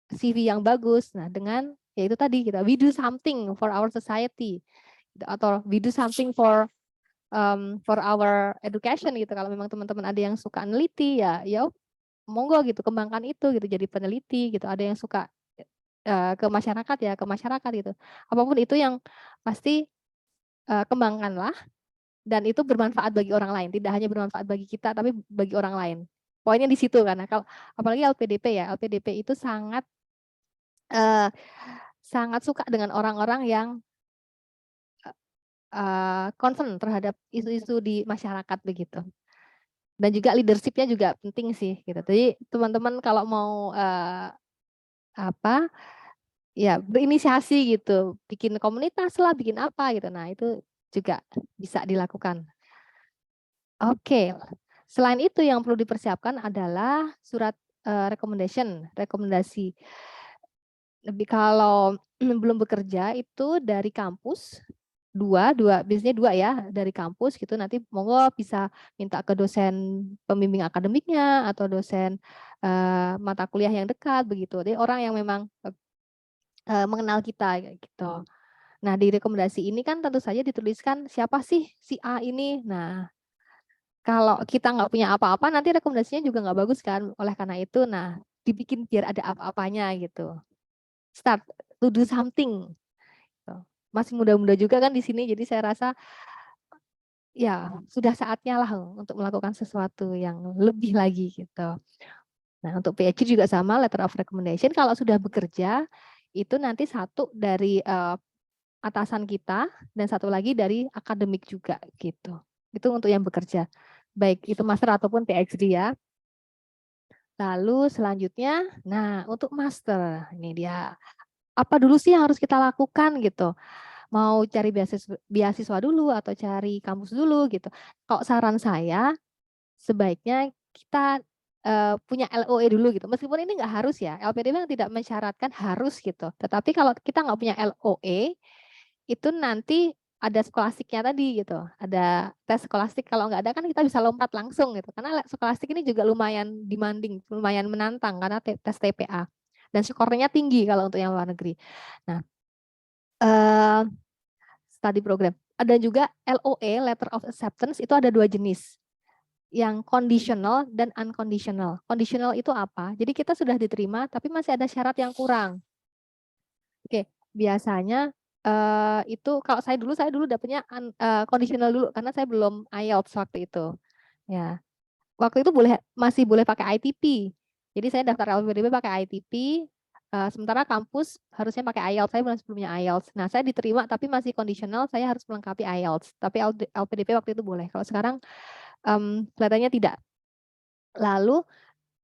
CV yang bagus. Nah, dengan ya itu tadi we do something for our society atau we do something for our education gitu. Kalau memang teman-teman ada yang suka neliti ya monggo gitu, kembangkan itu gitu jadi peneliti gitu. Ada yang suka ke masyarakat gitu. Apapun itu yang pasti kembangkanlah dan itu bermanfaat bagi orang lain, tidak hanya bermanfaat bagi kita tapi bagi orang lain. Poinnya di situ karena kalau apalagi LPDP ya, LPDP itu sangat suka dengan orang-orang yang concern terhadap isu-isu di masyarakat begitu. Dan juga leadership-nya juga penting sih gitu. Jadi teman-teman kalau mau ya berinisiasi gitu, bikin komunitas lah, bikin apa gitu. Nah, itu juga bisa dilakukan. Oke. Selain itu yang perlu dipersiapkan adalah surat rekomendasi. Lebih kalau belum bekerja itu dari kampus biasanya 2 ya dari kampus gitu, nanti monggo bisa minta ke dosen pembimbing akademiknya atau dosen mata kuliah yang dekat begitu. Jadi orang yang memang mengenal kita gitu. Nah, di rekomendasi ini kan tentu saja dituliskan siapa sih si A ini. Nah, kalau kita nggak punya apa-apa nanti rekomendasinya juga nggak bagus kan. Oleh karena itu, nah dibikin biar ada apa-apanya gitu. Start to do something. Masih muda-muda juga kan di sini, jadi saya rasa ya sudah saatnya lah untuk melakukan sesuatu yang lebih lagi gitu. Nah, untuk PhD juga sama, letter of recommendation. Kalau sudah bekerja itu nanti satu dari atasan kita dan satu lagi dari akademik juga gitu. Itu untuk yang bekerja, baik itu master ataupun PhD ya. Lalu selanjutnya, nah untuk master ini dia apa dulu sih yang harus kita lakukan gitu. Mau cari beasiswa dulu atau cari kampus dulu gitu. Kok saran saya sebaiknya kita punya LOE dulu gitu. Meskipun ini nggak harus ya, LPDP yang tidak mensyaratkan harus gitu. Tetapi kalau kita nggak punya LOE, itu nanti ada skolastiknya tadi gitu. Ada tes skolastik, kalau nggak ada kan kita bisa lompat langsung gitu. Karena skolastik ini juga lumayan demanding, lumayan menantang karena tes TPA. Dan skornya tinggi kalau untuk yang luar negeri. Nah, study program. Ada juga LOE, Letter of Acceptance, itu ada 2 jenis. Yang conditional dan unconditional. Conditional itu apa? Jadi kita sudah diterima, tapi masih ada syarat yang kurang. Oke, biasanya itu kalau saya dulu dapatnya conditional dulu, karena saya belum IELTS waktu itu. Ya, waktu itu masih boleh pakai ITP. Jadi saya daftar LPDP pakai ITP. Sementara kampus harusnya pakai IELTS, saya masih punya IELTS. Nah, saya diterima tapi masih kondisional, saya harus melengkapi IELTS. Tapi LPDP waktu itu boleh. Kalau sekarang kelihatannya tidak. Lalu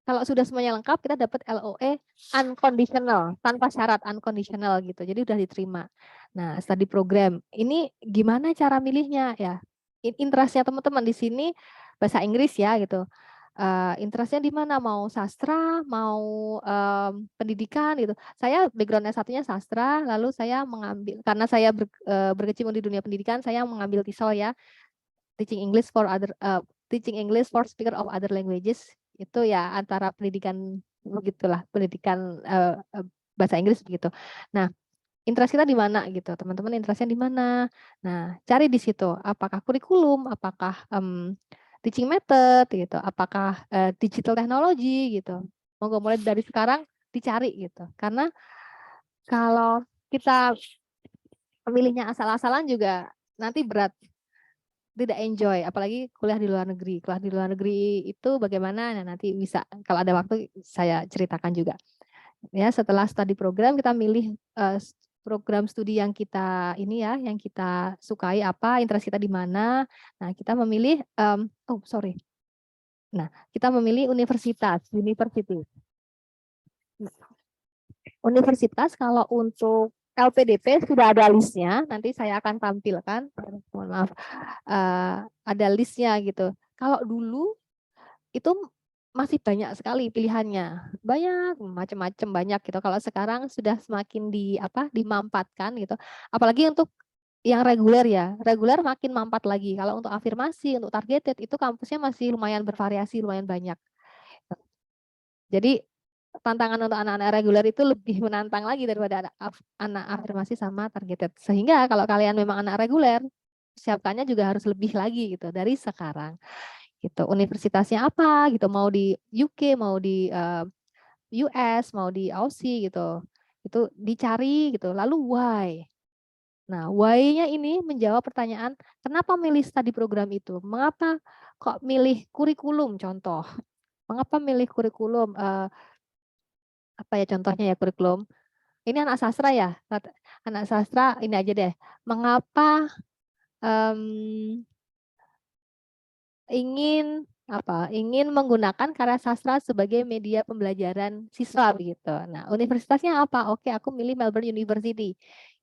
kalau sudah semuanya lengkap, kita dapat LOE unconditional, tanpa syarat unconditional gitu. Jadi udah diterima. Nah, study program. Ini gimana cara milihnya ya? Interestnya teman-teman di sini bahasa Inggris ya gitu. Interestnya di mana, mau sastra, mau pendidikan gitu. Saya background S1-nya sastra, lalu saya mengambil, karena saya berkecimpung di dunia pendidikan, saya mengambil TESOL ya, teaching English for speaker of other languages, itu ya antara pendidikan begitulah, pendidikan bahasa Inggris begitu. Nah, interest kita di mana gitu, teman-teman interestnya di mana. Nah, cari di situ, apakah kurikulum, apakah teaching method gitu, apakah digital technology gitu. Monggo mulai dari sekarang dicari gitu. Karena kalau kita memilihnya asal-asalan juga nanti berat, tidak enjoy, apalagi kuliah di luar negeri. Kuliah di luar negeri itu bagaimana? Nah, nanti bisa kalau ada waktu saya ceritakan juga. Ya, setelah studi program kita milih program studi yang kita ini ya, yang kita sukai apa, interest kita di mana. Nah, kita memilih Nah, kita memilih universitas. Universitas kalau untuk LPDP sudah ada listnya, nanti saya akan tampilkan. Mohon maaf, ada listnya gitu. Kalau dulu itu masih banyak sekali pilihannya, banyak macam-macam banyak gitu. Kalau sekarang sudah semakin dimampatkan gitu. Apalagi untuk yang reguler ya, reguler makin mampat lagi. Kalau untuk afirmasi, untuk targeted itu kampusnya masih lumayan bervariasi, lumayan banyak. Jadi tantangan untuk anak-anak reguler itu lebih menantang lagi daripada anak afirmasi sama targeted. Sehingga kalau kalian memang anak reguler, siapkannya juga harus lebih lagi gitu dari sekarang. Gitu. Universitasnya apa gitu, mau di UK, mau di US, mau di Aussie gitu. Itu dicari gitu. Lalu why? Nah, why-nya ini menjawab pertanyaan kenapa milih studi program itu? Mengapa kok milih kurikulum contoh? Mengapa milih kurikulum apa ya contohnya ya kurikulum? Ini anak sastra ya. Anak sastra ini aja deh. Mengapa em, ingin menggunakan karya sastra sebagai media pembelajaran siswa begitu. Nah, universitasnya apa? Oke, aku milih Melbourne University.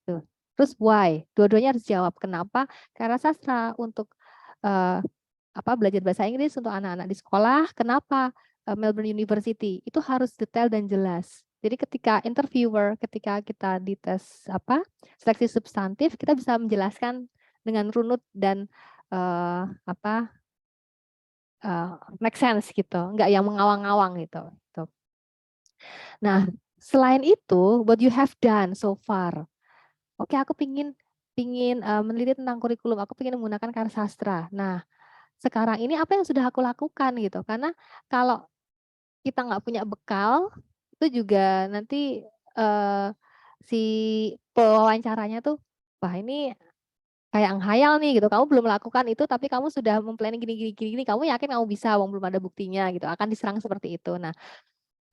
Tuh. Terus why? Dua-duanya harus jawab. Kenapa karya sastra untuk belajar bahasa Inggris untuk anak-anak di sekolah? Kenapa Melbourne University? Itu harus detail dan jelas. Jadi ketika interviewer, ketika kita dites seleksi substantif, kita bisa menjelaskan dengan runut dan make sense gitu, nggak yang mengawang-awang gitu. Nah, selain itu, what you have done so far. Oke, aku pingin meneliti tentang kurikulum, aku pingin menggunakan karya sastra. Nah, sekarang ini apa yang sudah aku lakukan gitu, karena kalau kita nggak punya bekal, itu juga nanti si pewawancaranya tuh, wah ini kayak menghayal nih gitu, kamu belum melakukan itu tapi kamu sudah memplanning gini, kamu yakin kamu bisa, belum ada buktinya gitu, akan diserang seperti itu. Nah,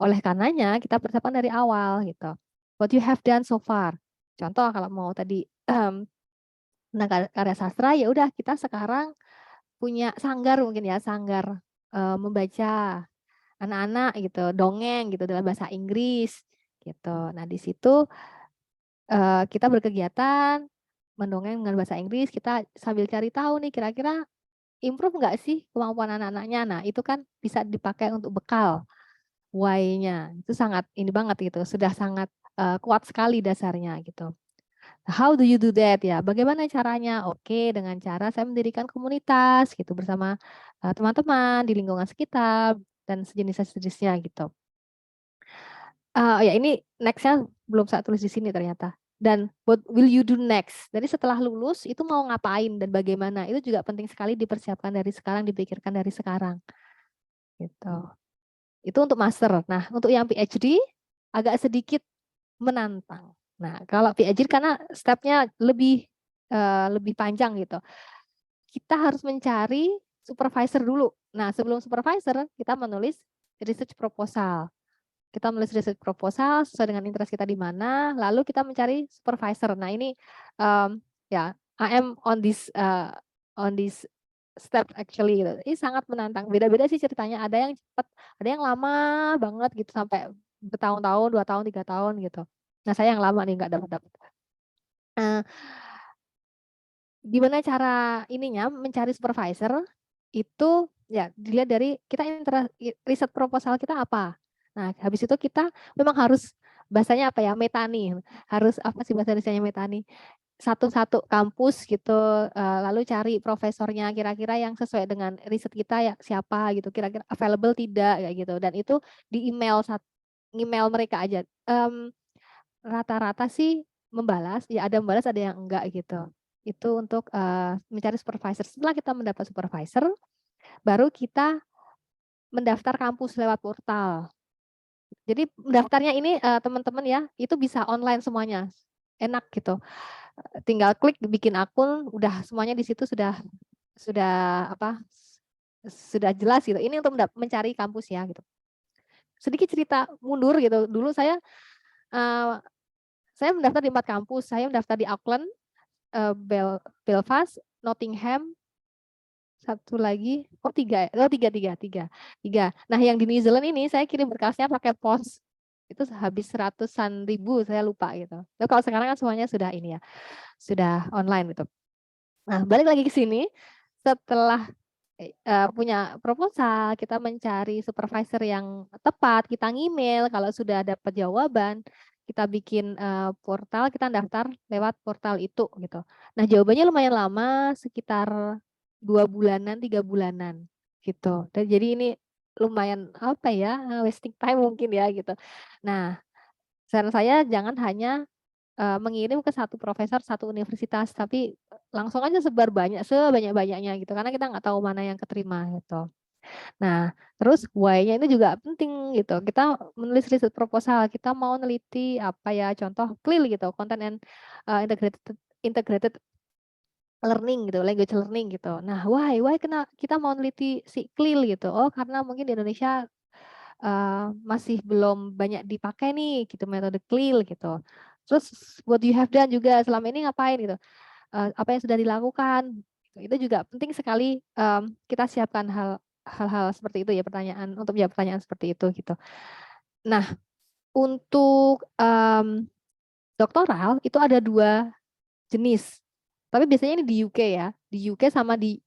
oleh karenanya kita persiapkan dari awal gitu. What you have done so far. Contoh kalau mau tadi tentang karya sastra, ya udah kita sekarang punya sanggar mungkin ya, sanggar membaca anak-anak gitu, dongeng gitu dalam bahasa Inggris gitu. Nah, di situ kita berkegiatan mendongeng dengan bahasa Inggris, kita sambil cari tahu nih kira-kira improve nggak sih kemampuan anak-anaknya. Nah, itu kan bisa dipakai untuk bekal why-nya. Itu sangat ini banget gitu, sudah sangat kuat sekali dasarnya gitu. How do you do that ya? Bagaimana caranya? Oke, dengan cara saya mendirikan komunitas gitu bersama teman-teman di lingkungan sekitar dan sejenis-sejenisnya gitu. Ya ini next-nya belum saya tulis di sini ternyata. Dan what will you do next? Jadi setelah lulus itu mau ngapain dan bagaimana? Itu juga penting sekali dipersiapkan dari sekarang, dipikirkan dari sekarang. Gitu. Itu untuk master. Nah, untuk yang PhD agak sedikit menantang. Nah, kalau PhD karena stepnya lebih panjang gitu. Kita harus mencari supervisor dulu. Nah, sebelum supervisor kita menulis research proposal. Kita menulis research proposal sesuai dengan interest kita di mana, lalu kita mencari supervisor. Nah, ini ya I am on this step actually gitu. Ini sangat menantang. Beda-beda sih ceritanya. Ada yang cepat, ada yang lama banget gitu sampai bertahun-tahun, 2 tahun, 3 tahun gitu. Nah, saya yang lama nih nggak dapat-dapat. Gimana cara ininya mencari supervisor itu ya dilihat dari kita riset proposal kita apa. Nah, habis itu kita memang harus bahasanya apa ya, metani. Harus apa sih bahasa Indonesianya metani? Satu-satu kampus gitu, lalu cari profesornya kira-kira yang sesuai dengan riset kita ya siapa gitu, kira-kira available tidak kayak gitu. Dan itu di email mereka aja. Rata-rata sih membalas, ya ada membalas ada yang enggak gitu. Itu untuk mencari supervisor. Setelah kita mendapat supervisor, baru kita mendaftar kampus lewat portal. Jadi mendaftarnya ini teman-teman ya, itu bisa online semuanya, enak gitu. Tinggal klik bikin akun, udah semuanya di situ sudah jelas gitu. Ini untuk mencari kampus ya gitu. Sedikit cerita mundur gitu. Dulu saya mendaftar di 4 kampus. Saya mendaftar di Auckland, Belfast, Nottingham, satu lagi, tiga. Nah, yang di New Zealand ini saya kirim berkasnya pakai pos. Itu habis ratusan ribu, saya lupa gitu. Tapi kalau sekarang kan semuanya sudah ini ya, sudah online gitu. Nah, balik lagi ke sini, setelah punya proposal, kita mencari supervisor yang tepat, kita ngemail, kalau sudah dapat jawaban, kita bikin portal, kita daftar lewat portal itu gitu. Nah, jawabannya lumayan lama, sekitar 2 bulanan, 3 bulanan gitu. Dan jadi ini lumayan apa ya, wasting time mungkin ya gitu. Nah, saran saya jangan hanya mengirim ke satu profesor, satu universitas, tapi langsung aja sebar sebanyak-banyaknya gitu, karena kita nggak tahu mana yang keterima gitu. Nah, terus why-nya ini juga penting gitu. Kita menulis riset proposal, kita mau neliti apa ya, contoh CLIL gitu, content and integrated learning gitu, language learning gitu. Nah, why kena kita mau neliti si CLIL gitu. Oh, karena mungkin di Indonesia masih belum banyak dipakai nih gitu metode CLIL gitu. Terus what you have done juga selama ini ngapain gitu. apa yang sudah dilakukan. Itu juga penting sekali kita siapkan hal-hal seperti itu ya, pertanyaan untuk menjawab pertanyaan seperti itu gitu. Nah, untuk doktoral itu ada 2 jenis. Tapi biasanya ini di UK ya, di UK sama di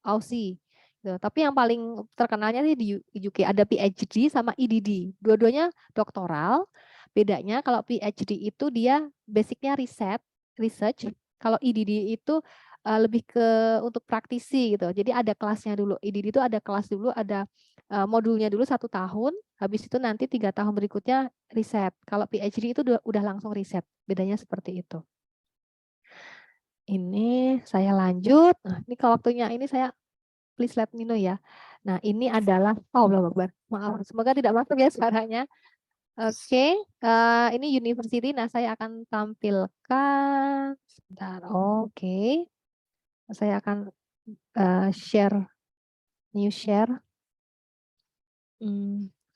Aussie. Gitu. Tapi yang paling terkenalnya sih di UK ada PhD sama EDD. Dua-duanya doktoral. Bedanya kalau PhD itu dia basicnya research. Kalau EDD itu lebih ke untuk praktisi gitu. Jadi ada kelasnya dulu. EDD itu ada kelas dulu, ada modulnya dulu 1 tahun. Habis itu nanti 3 tahun berikutnya riset. Kalau PhD itu udah langsung riset. Bedanya seperti itu. Ini saya lanjut. Nah, ini kalau waktunya ini saya please let me know ya. Nah, ini adalah Allahu Akbar. Maaf, semoga tidak masuk ya suaranya. Oke, ini university. Nah, saya akan tampilkan sebentar. Oke. Saya akan share new share.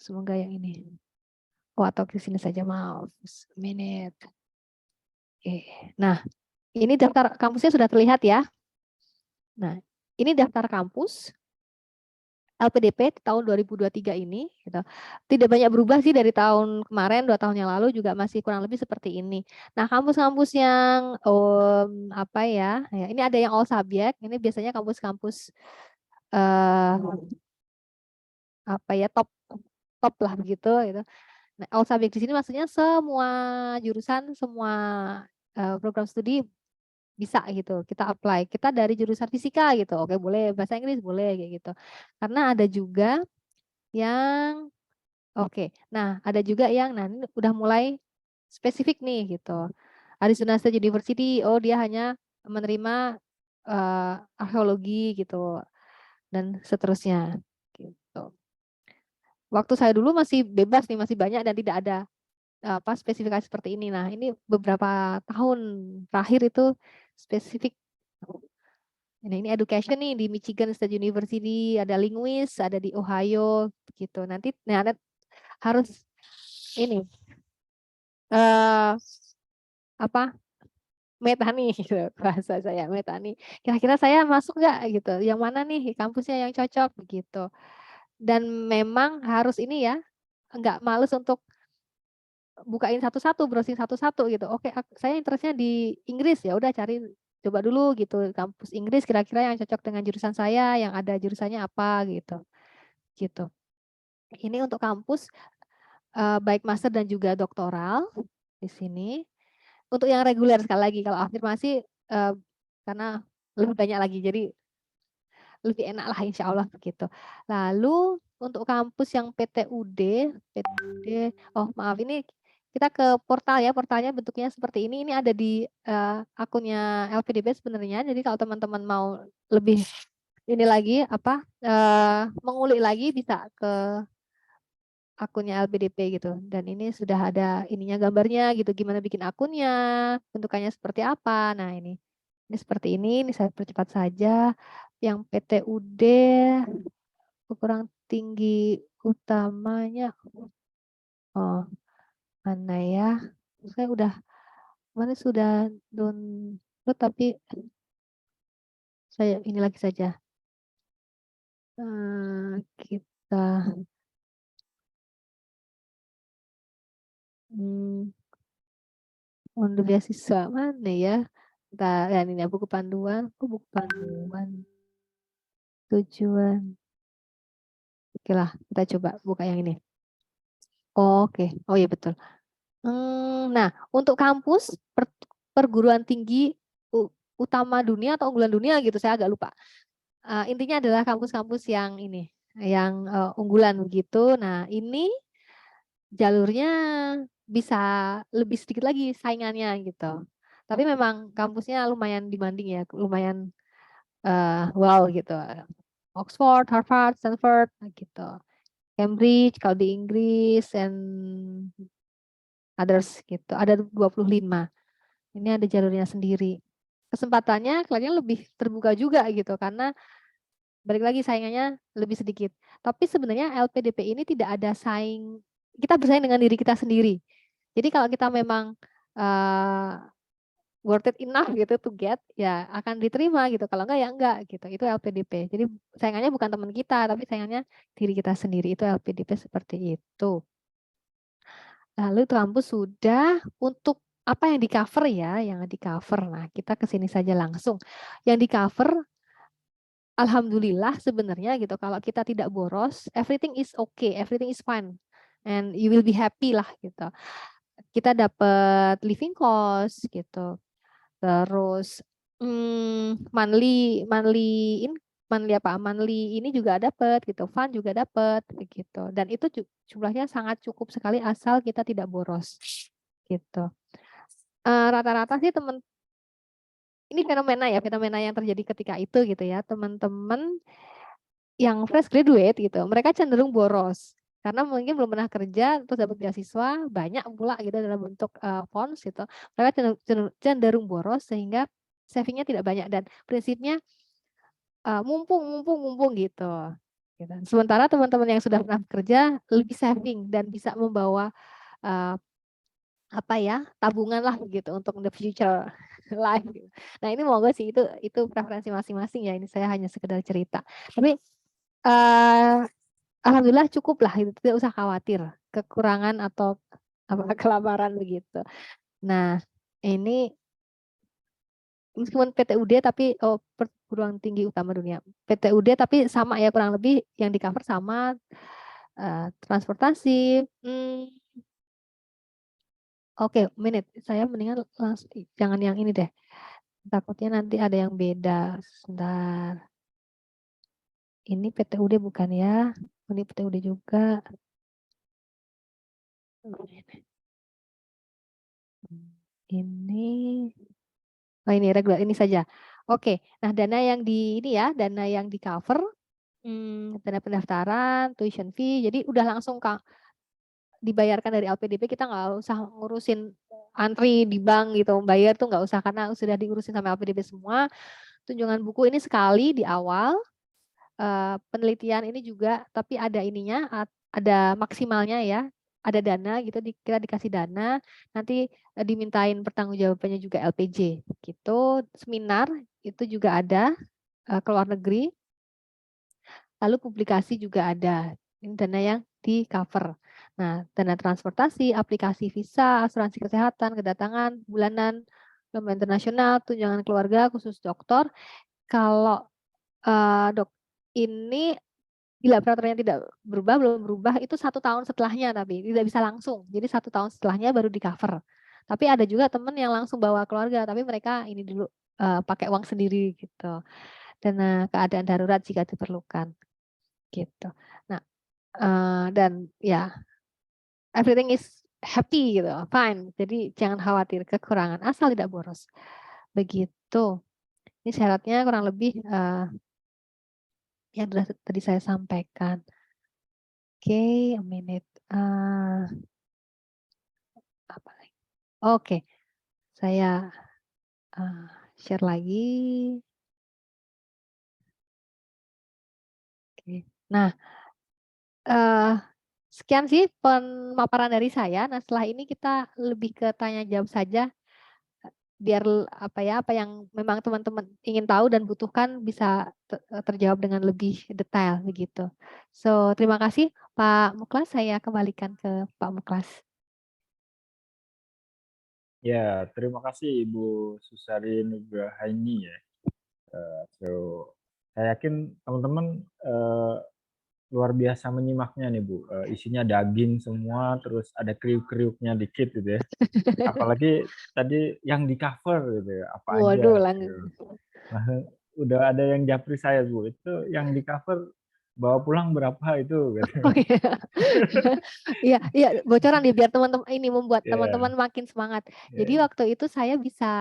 Semoga yang ini. Oh, atau ke sini saja, maaf. Minute. Oke. Nah, ini daftar kampusnya sudah terlihat ya. Nah, ini daftar kampus LPDP tahun 2023 ini. Gitu. Tidak banyak berubah sih dari tahun kemarin, 2 tahun yang lalu juga masih kurang lebih seperti ini. Nah, kampus-kampus yang apa ya? Ini ada yang all subject. Ini biasanya kampus-kampus apa ya, top lah begitu. Gitu. Nah, all subject di sini maksudnya semua jurusan, semua program studi bisa gitu kita apply. Kita dari jurusan fisika gitu, oke boleh, bahasa Inggris boleh kayak gitu. Karena ada juga yang nah ada juga yang nah ini udah mulai spesifik nih gitu. Arizona State University, oh dia hanya menerima arkeologi gitu dan seterusnya gitu. Waktu saya dulu masih bebas nih, masih banyak dan tidak ada spesifikasi seperti ini. Nah, ini beberapa tahun terakhir itu spesifik. Nah, ini education nih di Michigan State University, ada linguist, ada di Ohio gitu. Nanti ada harus ini apa? Metani gitu bahasa saya, metani. Kira-kira saya masuk nggak gitu? Yang mana nih kampusnya yang cocok begitu. Dan memang harus ini ya, nggak males untuk bukain satu-satu, browsing satu-satu gitu. Oke, saya interestnya di Inggris, ya udah cari coba dulu gitu kampus Inggris kira-kira yang cocok dengan jurusan saya, yang ada jurusannya apa gitu. Gitu. Ini untuk kampus baik master dan juga doktoral di sini. Untuk yang reguler sekali lagi, kalau afirmasi karena lebih banyak lagi, jadi lebih enak lah insya Allah begitu. Lalu untuk kampus yang PTUD, oh maaf ini kita ke portal ya, portalnya bentuknya seperti ini ada di akunnya LPDP sebenarnya. Jadi kalau teman-teman mau lebih ini lagi mengulik lagi bisa ke akunnya LPDP gitu. Dan ini sudah ada ininya gambarnya gitu, gimana bikin akunnya, bentukannya seperti apa. Nah ini seperti ini saya percepat saja. Yang PTUD ukuran tinggi utamanya, oh mana ya? Saya sudah download tapi saya ini lagi saja. Kita untuk beasiswa mana ya? Kita ini buku panduan, buku panduan tujuan. Oke lah, kita coba buka yang ini. Oke, oh iya betul. Nah, untuk kampus perguruan tinggi utama dunia atau unggulan dunia gitu, saya agak lupa. Intinya adalah kampus-kampus yang ini, yang unggulan begitu. Nah, ini jalurnya bisa lebih sedikit lagi saingannya gitu. Tapi memang kampusnya lumayan demanding ya, lumayan wow gitu. Oxford, Harvard, Stanford gitu. Cambridge kalau di Inggris and others gitu. Ada 25. Ini ada jalurnya sendiri. Kesempatannya kalian lebih terbuka juga gitu karena balik lagi saingannya lebih sedikit. Tapi sebenarnya LPDP ini tidak ada saing, kita bersaing dengan diri kita sendiri. Jadi kalau kita memang worth it enough gitu to get, ya akan diterima gitu. Kalau enggak ya enggak gitu. Itu LPDP. Jadi saingannya bukan teman kita, tapi saingannya diri kita sendiri. Itu LPDP seperti itu. Lalu kampus sudah untuk apa yang di cover ya, yang di cover. Nah, kita ke sini saja langsung. Yang di cover, alhamdulillah sebenarnya gitu. Kalau kita tidak boros, everything is okay, everything is fine, and you will be happy lah gitu. Kita dapat living cost gitu. Terus monthly ini juga dapat gitu, fund juga dapat begitu. Dan itu jumlahnya sangat cukup sekali asal kita tidak boros gitu. Rata-rata sih ini fenomena yang terjadi ketika itu gitu ya, teman-teman yang fresh graduate gitu, mereka cenderung boros karena mungkin belum pernah kerja terus dapat beasiswa banyak pula gitu dalam bentuk funds gitu. Mereka cenderung boros sehingga savingnya tidak banyak dan prinsipnya mumpung gitu. Sementara teman-teman yang sudah pernah bekerja lebih saving dan bisa membawa tabungan lah begitu untuk the future life. Nah ini monggo sih itu preferensi masing-masing ya. Ini saya hanya sekedar cerita. Tapi alhamdulillah cukup lah, tidak usah khawatir kekurangan atau kelaparan begitu. Nah ini meskipun PTUD tapi perguruan tinggi utama dunia PTUD tapi sama ya kurang lebih yang di cover sama transportasi. Oke, saya mendingan langsung jangan yang ini deh. Takutnya nanti ada yang beda. Sebentar. Ini PTUD bukan ya? Ini PTUD juga. Ini regular ini saja. Oke. Nah, dana yang di cover dana pendaftaran, tuition fee. Jadi udah langsung dibayarkan dari LPDP, kita nggak usah ngurusin antri di bank gitu, bayar tuh nggak usah karena sudah diurusin sama LPDP semua. Tunjangan buku ini sekali di awal, penelitian ini juga, tapi ada ada maksimalnya ya, ada dana gitu, kita dikasih dana, nanti dimintain pertanggungjawabannya juga LPJ gitu. Seminar itu juga ada ke luar negeri, lalu publikasi juga ada, ini dana yang di cover. Nah, dana transportasi, aplikasi visa, asuransi kesehatan, kedatangan, bulanan, lomba internasional, tunjangan keluarga khusus dokter. Kalau ini bila peraturannya tidak belum berubah itu 1 tahun setelahnya, tapi tidak bisa langsung. Jadi 1 tahun setelahnya baru di cover. Tapi ada juga teman yang langsung bawa keluarga, tapi mereka ini dulu pakai uang sendiri gitu. Dana keadaan darurat jika diperlukan gitu. Nah, dan ya everything is happy gitu, fine. Jadi jangan khawatir kekurangan asal tidak boros. Begitu. Ini syaratnya kurang lebih yang tadi saya sampaikan. Oke, a minute. Apa lagi? Oke, saya share lagi. Oke. Nah, sekian sih pemaparan dari saya. Nah, setelah ini kita lebih ke tanya jawab saja. Biar apa yang memang teman-teman ingin tahu dan butuhkan bisa terjawab dengan lebih detail begitu. So, terima kasih Pak Muklas, saya kembalikan ke Pak Muklas. Ya, terima kasih Ibu Susari Nugrahaini ya. Saya yakin teman-teman luar biasa menyimaknya nih Bu. Isinya daging semua, terus ada kriuk-kriuknya dikit gitu ya. Apalagi tadi yang di cover gitu ya, apa aja. Gitu. Nah, udah ada yang japri saya Bu, itu yang di cover bawa pulang berapa itu gitu. Oh iya. Iya, bocoran nih biar teman-teman ini membuat teman-teman makin semangat. Jadi waktu itu saya bisa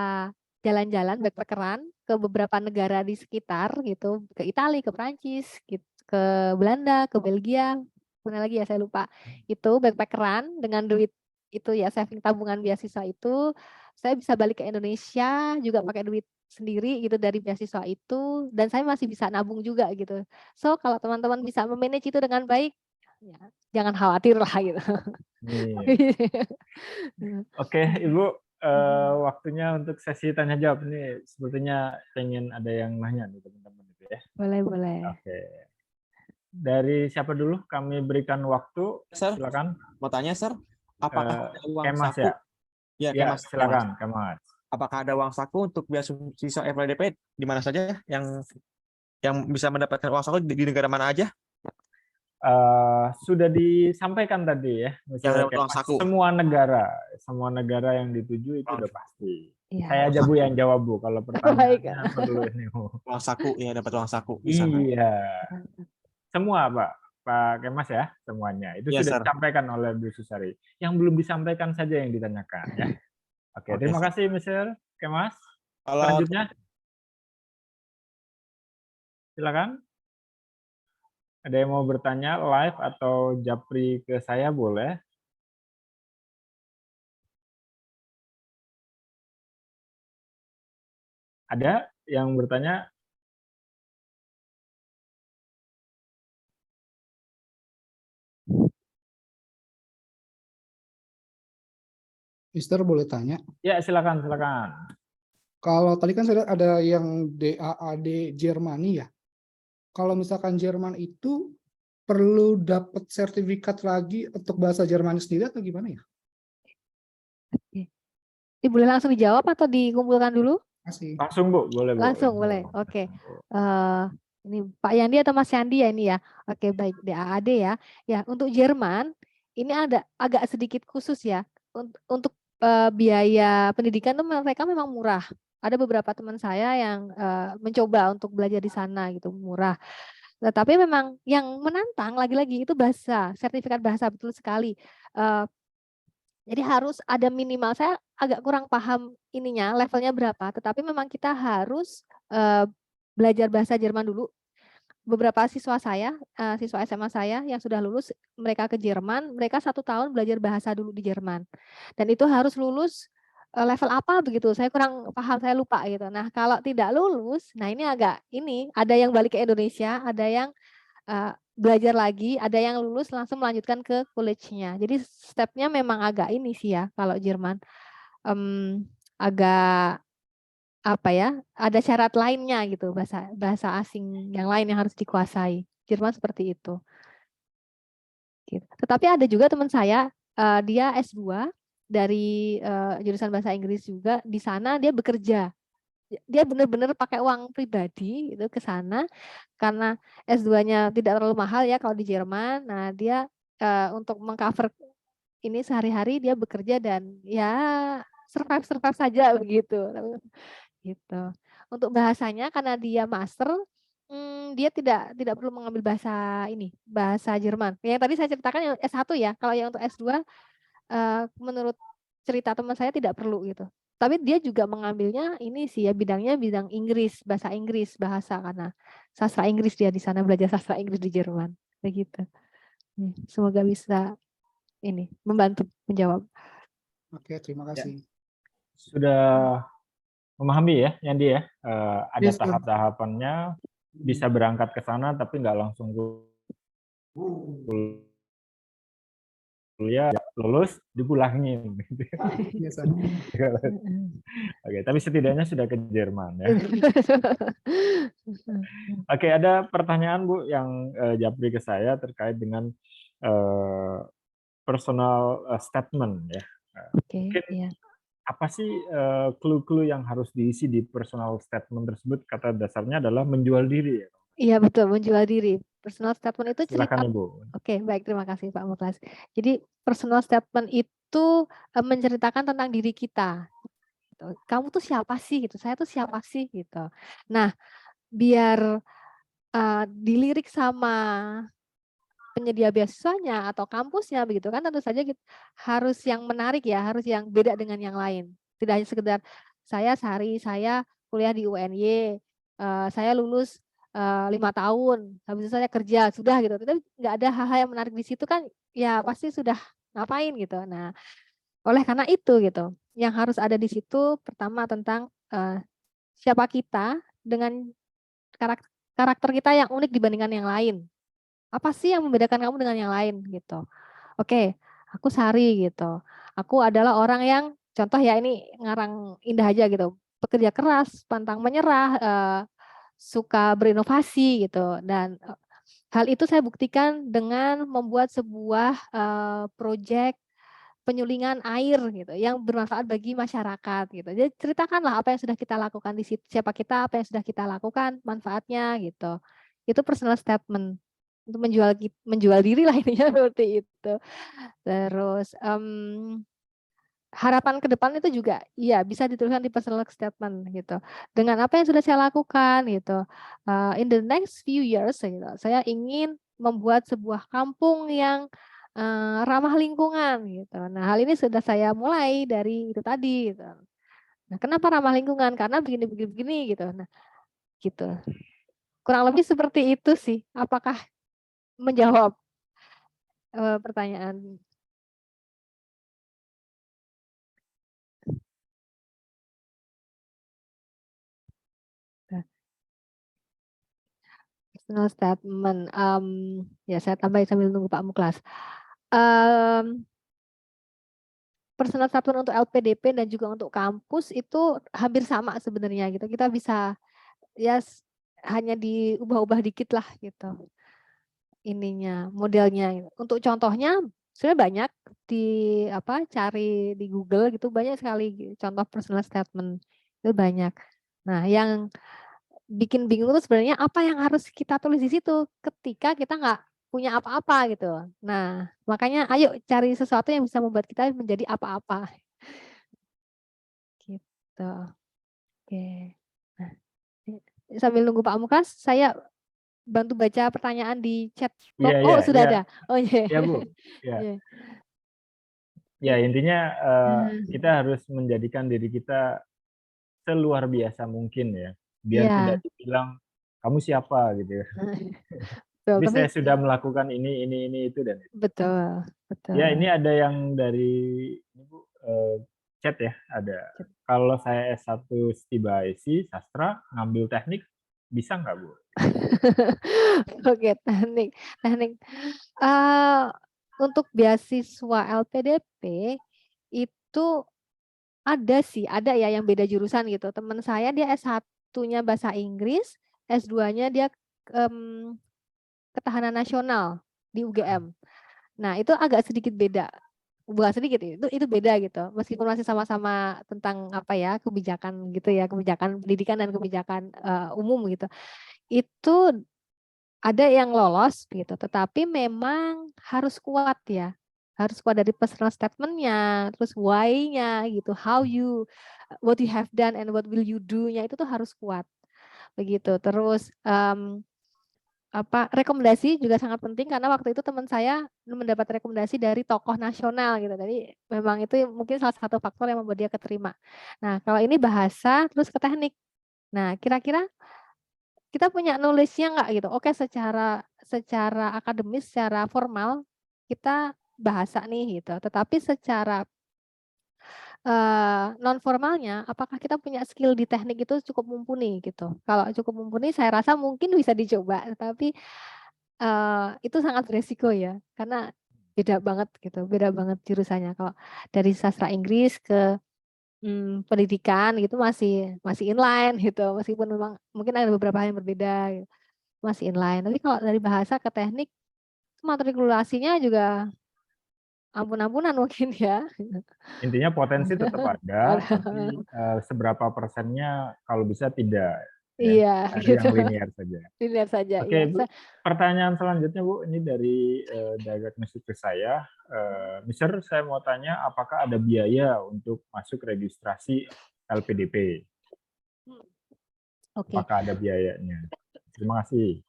jalan-jalan backpackeran ke beberapa negara di sekitar gitu, ke Italia, ke Prancis, gitu, ke Belanda, ke Belgia, mana lagi ya saya lupa. Itu backpackeran dengan duit itu ya saving tabungan beasiswa itu, saya bisa balik ke Indonesia juga pakai duit sendiri gitu dari beasiswa itu, dan saya masih bisa nabung juga gitu. So kalau teman-teman bisa memanage itu dengan baik, ya, jangan khawatir lah gitu. Oke, Ibu, waktunya untuk sesi tanya jawab nih. Sepertinya pengen ada yang nanya nih teman-teman itu ya. Boleh. Oke. Dari siapa dulu? Kami berikan waktu. Sir, Silakan. mau tanya, Sir, apakah ada uang Kemas saku? ya? Ya, Ya, Kemas. silakan, Kemas. Apakah ada uang saku untuk beasiswa FLDP di mana saja yang bisa mendapatkan uang saku di negara mana aja? Sudah disampaikan tadi ya, misalnya dapat uang saku. semua negara yang dituju itu udah pasti. Iya. Saya aja Bu yang jawab Bu, kalau pertanyaannya perlu ini Bu. Uang saku, ya dapat uang saku di sana. Iya, semua Pak Kemas ya, semuanya. Itu Iya, sudah Sir. disampaikan oleh Bu Susari. Yang belum disampaikan saja yang ditanyakan ya. Oke, Oke, terima Sir. kasih Mr. Kemas. Kalau Selanjutnya, silakan. Ada yang mau bertanya live atau japri ke saya boleh. Ada yang bertanya? Mister boleh tanya? Ya, silakan. Kalau tadi kan saya lihat ada yang DAAD Jermani ya. Kalau misalkan Jerman itu perlu dapat sertifikat lagi untuk bahasa Jerman sendiri atau gimana ya? Boleh langsung dijawab atau dikumpulkan dulu? Masih. Langsung Bu, boleh Bu. Langsung boleh. Oke. Ini Pak Yandi atau Mas Yandi ya ini ya. Oke, baik, DAAD ya. Ya, untuk Jerman ini ada agak sedikit khusus ya. Untuk biaya pendidikan tuh mereka memang murah. Ada beberapa teman saya yang mencoba untuk belajar di sana gitu, murah. Tetapi memang yang menantang lagi-lagi itu bahasa, sertifikat bahasa, betul sekali. Jadi harus ada minimal, saya agak kurang paham ininya, levelnya berapa, tetapi memang kita harus belajar bahasa Jerman dulu. Beberapa siswa saya, siswa SMA saya yang sudah lulus, mereka ke Jerman, mereka 1 tahun belajar bahasa dulu di Jerman. Dan itu harus lulus level apa begitu, saya kurang paham, saya lupa gitu. Nah kalau tidak lulus, nah ini ada yang balik ke Indonesia, ada yang belajar lagi, ada yang lulus langsung melanjutkan ke college-nya. Jadi stepnya memang agak ini sih ya, kalau Jerman agak apa ya, ada syarat lainnya gitu, bahasa asing yang lain yang harus dikuasai. Jerman seperti itu. Gitu. Tetapi ada juga teman saya, dia S2 dari jurusan bahasa Inggris juga, di sana dia bekerja. Dia benar-benar pakai uang pribadi itu ke sana karena S2-nya tidak terlalu mahal ya kalau di Jerman. Nah, dia untuk mengcover ini sehari-hari dia bekerja dan ya survive saja begitu. Gitu. Untuk bahasanya karena dia master, dia tidak perlu mengambil bahasa Jerman. Yang tadi saya ceritakan yang S1 ya. Kalau yang untuk S2 menurut cerita teman saya tidak perlu gitu. Tapi dia juga mengambilnya ini sih ya, bidangnya bidang Inggris, bahasa Inggris, bahasa karena sastra Inggris, dia di sana belajar sastra Inggris di Jerman. Begitu. Semoga bisa ini membantu menjawab. Oke, terima kasih. Sudah memahami ya, Yandi ya. Ada Yes, Sir. tahap-tahapannya, bisa berangkat ke sana tapi nggak langsung kuliah, lulus dipulangin. Yes, Sir. Oke, tapi setidaknya sudah ke Jerman ya. Oke, ada pertanyaan Bu yang japri ke saya terkait dengan personal statement ya. Oke, Mungkin ya. apa sih clue-clue yang harus diisi di personal statement tersebut? Kata dasarnya adalah menjual diri ya. Iya betul, menjual diri. Personal statement itu cerita. Silakan Ibu. Oke, baik, terima kasih Pak Muklas. Jadi personal statement itu menceritakan tentang diri kita. Kamu tuh siapa sih gitu? Saya tuh siapa sih gitu. Nah, biar dilirik sama penyedia beasiswanya atau kampusnya begitu kan, tentu saja harus yang menarik ya, harus yang beda dengan yang lain. Tidak hanya sekedar saya Sari, saya kuliah di UNY, saya lulus 5 tahun, habis itu saya kerja, sudah gitu. Tapi nggak ada hal-hal yang menarik di situ kan, ya pasti sudah ngapain gitu. Nah, oleh karena itu gitu, yang harus ada di situ pertama tentang siapa kita dengan karakter kita yang unik dibandingkan yang lain. Apa sih yang membedakan kamu dengan yang lain gitu. Oke, aku Sari gitu. Aku adalah orang yang contoh ya ini ngarang indah aja gitu, pekerja keras, pantang menyerah, suka berinovasi gitu, dan hal itu saya buktikan dengan membuat sebuah proyek penyulingan air gitu yang bermanfaat bagi masyarakat gitu. Jadi ceritakanlah apa yang sudah kita lakukan di situ, siapa kita, apa yang sudah kita lakukan, manfaatnya gitu. Itu personal statement untuk menjual diri lah intinya seperti itu. Terus harapan ke depan itu juga iya bisa dituliskan di personal statement gitu. Dengan apa yang sudah saya lakukan gitu. In the next few years gitu, saya ingin membuat sebuah kampung yang ramah lingkungan gitu. Nah, hal ini sudah saya mulai dari itu tadi gitu. Nah, kenapa ramah lingkungan? Karena begini gitu. Nah, gitu. Kurang lebih seperti itu sih. Apakah menjawab pertanyaan? Personal statement, ya saya tambahin sambil nunggu Pak Muklas. Personal statement untuk LPDP dan juga untuk kampus itu hampir sama sebenarnya gitu. Kita bisa ya hanya diubah-ubah dikit lah gitu. Ininya, modelnya. Untuk contohnya sebenarnya banyak cari di Google gitu, banyak sekali contoh personal statement. Itu banyak. Nah, yang bikin bingung itu sebenarnya apa yang harus kita tulis di situ ketika kita nggak punya apa-apa gitu. Nah, makanya ayo cari sesuatu yang bisa membuat kita menjadi apa-apa. Gitu. Oke. Nah, sambil nunggu Pak Mukas, saya bantu baca pertanyaan di chat box. Iya, Oh, iya, sudah iya. ada. Oh iya. Ya, Bu. Ya. Iya. Ya, intinya kita harus menjadikan diri kita seluar biasa mungkin ya, biar tidak Iya. dibilang kamu siapa gitu ya. Betul, Tapi tapi saya sudah melakukan ini itu dan itu. betul, Ya, betul. ini ada yang dari Ibu chat ya, ada. Kalau saya S1 Setiba IC sastra ngambil teknik bisa nggak, Bu? Oke, teknik. Untuk beasiswa LPDP itu ada ya yang beda jurusan gitu. Teman saya dia S1-nya bahasa Inggris, S2-nya dia ketahanan nasional di UGM. Nah, itu agak sedikit beda. Bukan sedikit, itu beda gitu. Meskipun masih sama-sama tentang kebijakan gitu ya, kebijakan pendidikan dan kebijakan umum gitu. Itu ada yang lolos gitu, tetapi memang harus kuat ya. Harus kuat dari personal statement-nya, terus why-nya gitu, what you have done and what will you do-nya itu tuh harus kuat. Begitu. Terus rekomendasi juga sangat penting karena waktu itu teman saya mendapat rekomendasi dari tokoh nasional gitu. Jadi memang itu mungkin salah satu faktor yang membuat dia keterima. Nah, kalau ini bahasa terus ke teknik. Nah, kira-kira kita punya knowledge-nya nggak gitu. Oke, secara akademis, secara formal kita bahasa nih gitu. Tetapi secara non formalnya, apakah kita punya skill di teknik itu cukup mumpuni gitu. Kalau cukup mumpuni, saya rasa mungkin bisa dicoba. Tapi itu sangat beresiko ya, karena beda banget gitu, beda banget jurusannya. Kalau dari sastra Inggris ke pendidikan gitu masih inline gitu, meskipun memang mungkin ada beberapa hal yang berbeda gitu, masih inline. Tapi kalau dari bahasa ke teknik, matrikulasinya juga ampun-ampunan mungkin ya. Intinya potensi tetap ada, tapi seberapa persennya kalau bisa tidak ya, Iya, cari gitu. yang linear saja. Linear saja, Oke, ya. Bu. Pertanyaan selanjutnya, Bu, ini dari direct message ke saya. Mister, saya mau tanya, apakah ada biaya untuk masuk registrasi LPDP? Oke, Apakah ada biayanya? Terima kasih.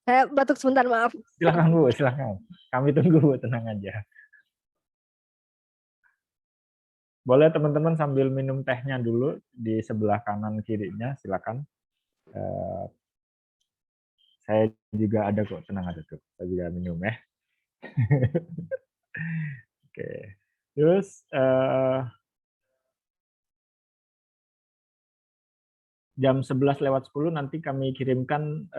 saya batuk sebentar, maaf. Silakan, Bu, silakan. Kami tunggu, Bu, tenang aja. Boleh teman-teman sambil minum tehnya dulu di sebelah kanan kirinya, silakan. Saya juga ada kok, tenang aja tuh. Saya juga minum ya. Oke. Terus jam 11:10 nanti kami kirimkan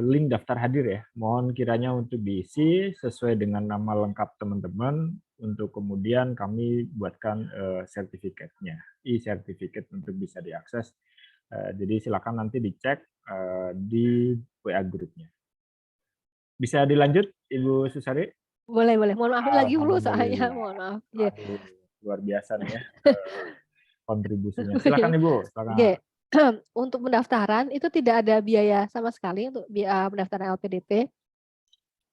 link daftar hadir ya. Mohon kiranya untuk diisi sesuai dengan nama lengkap teman-teman, untuk kemudian kami buatkan sertifikatnya, e-certificate untuk bisa diakses. Jadi silakan nanti dicek di WA grupnya. Bisa dilanjut, Ibu Susari? Boleh, boleh. Mohon maaf lagi dulu soalnya, Alhamdulillah. mohon maaf. Ya. Aduh, luar biasa nih ya kontribusinya. Silakan Ibu, silakan. Oke. Untuk pendaftaran itu tidak ada biaya sama sekali untuk pendaftaran LPDP.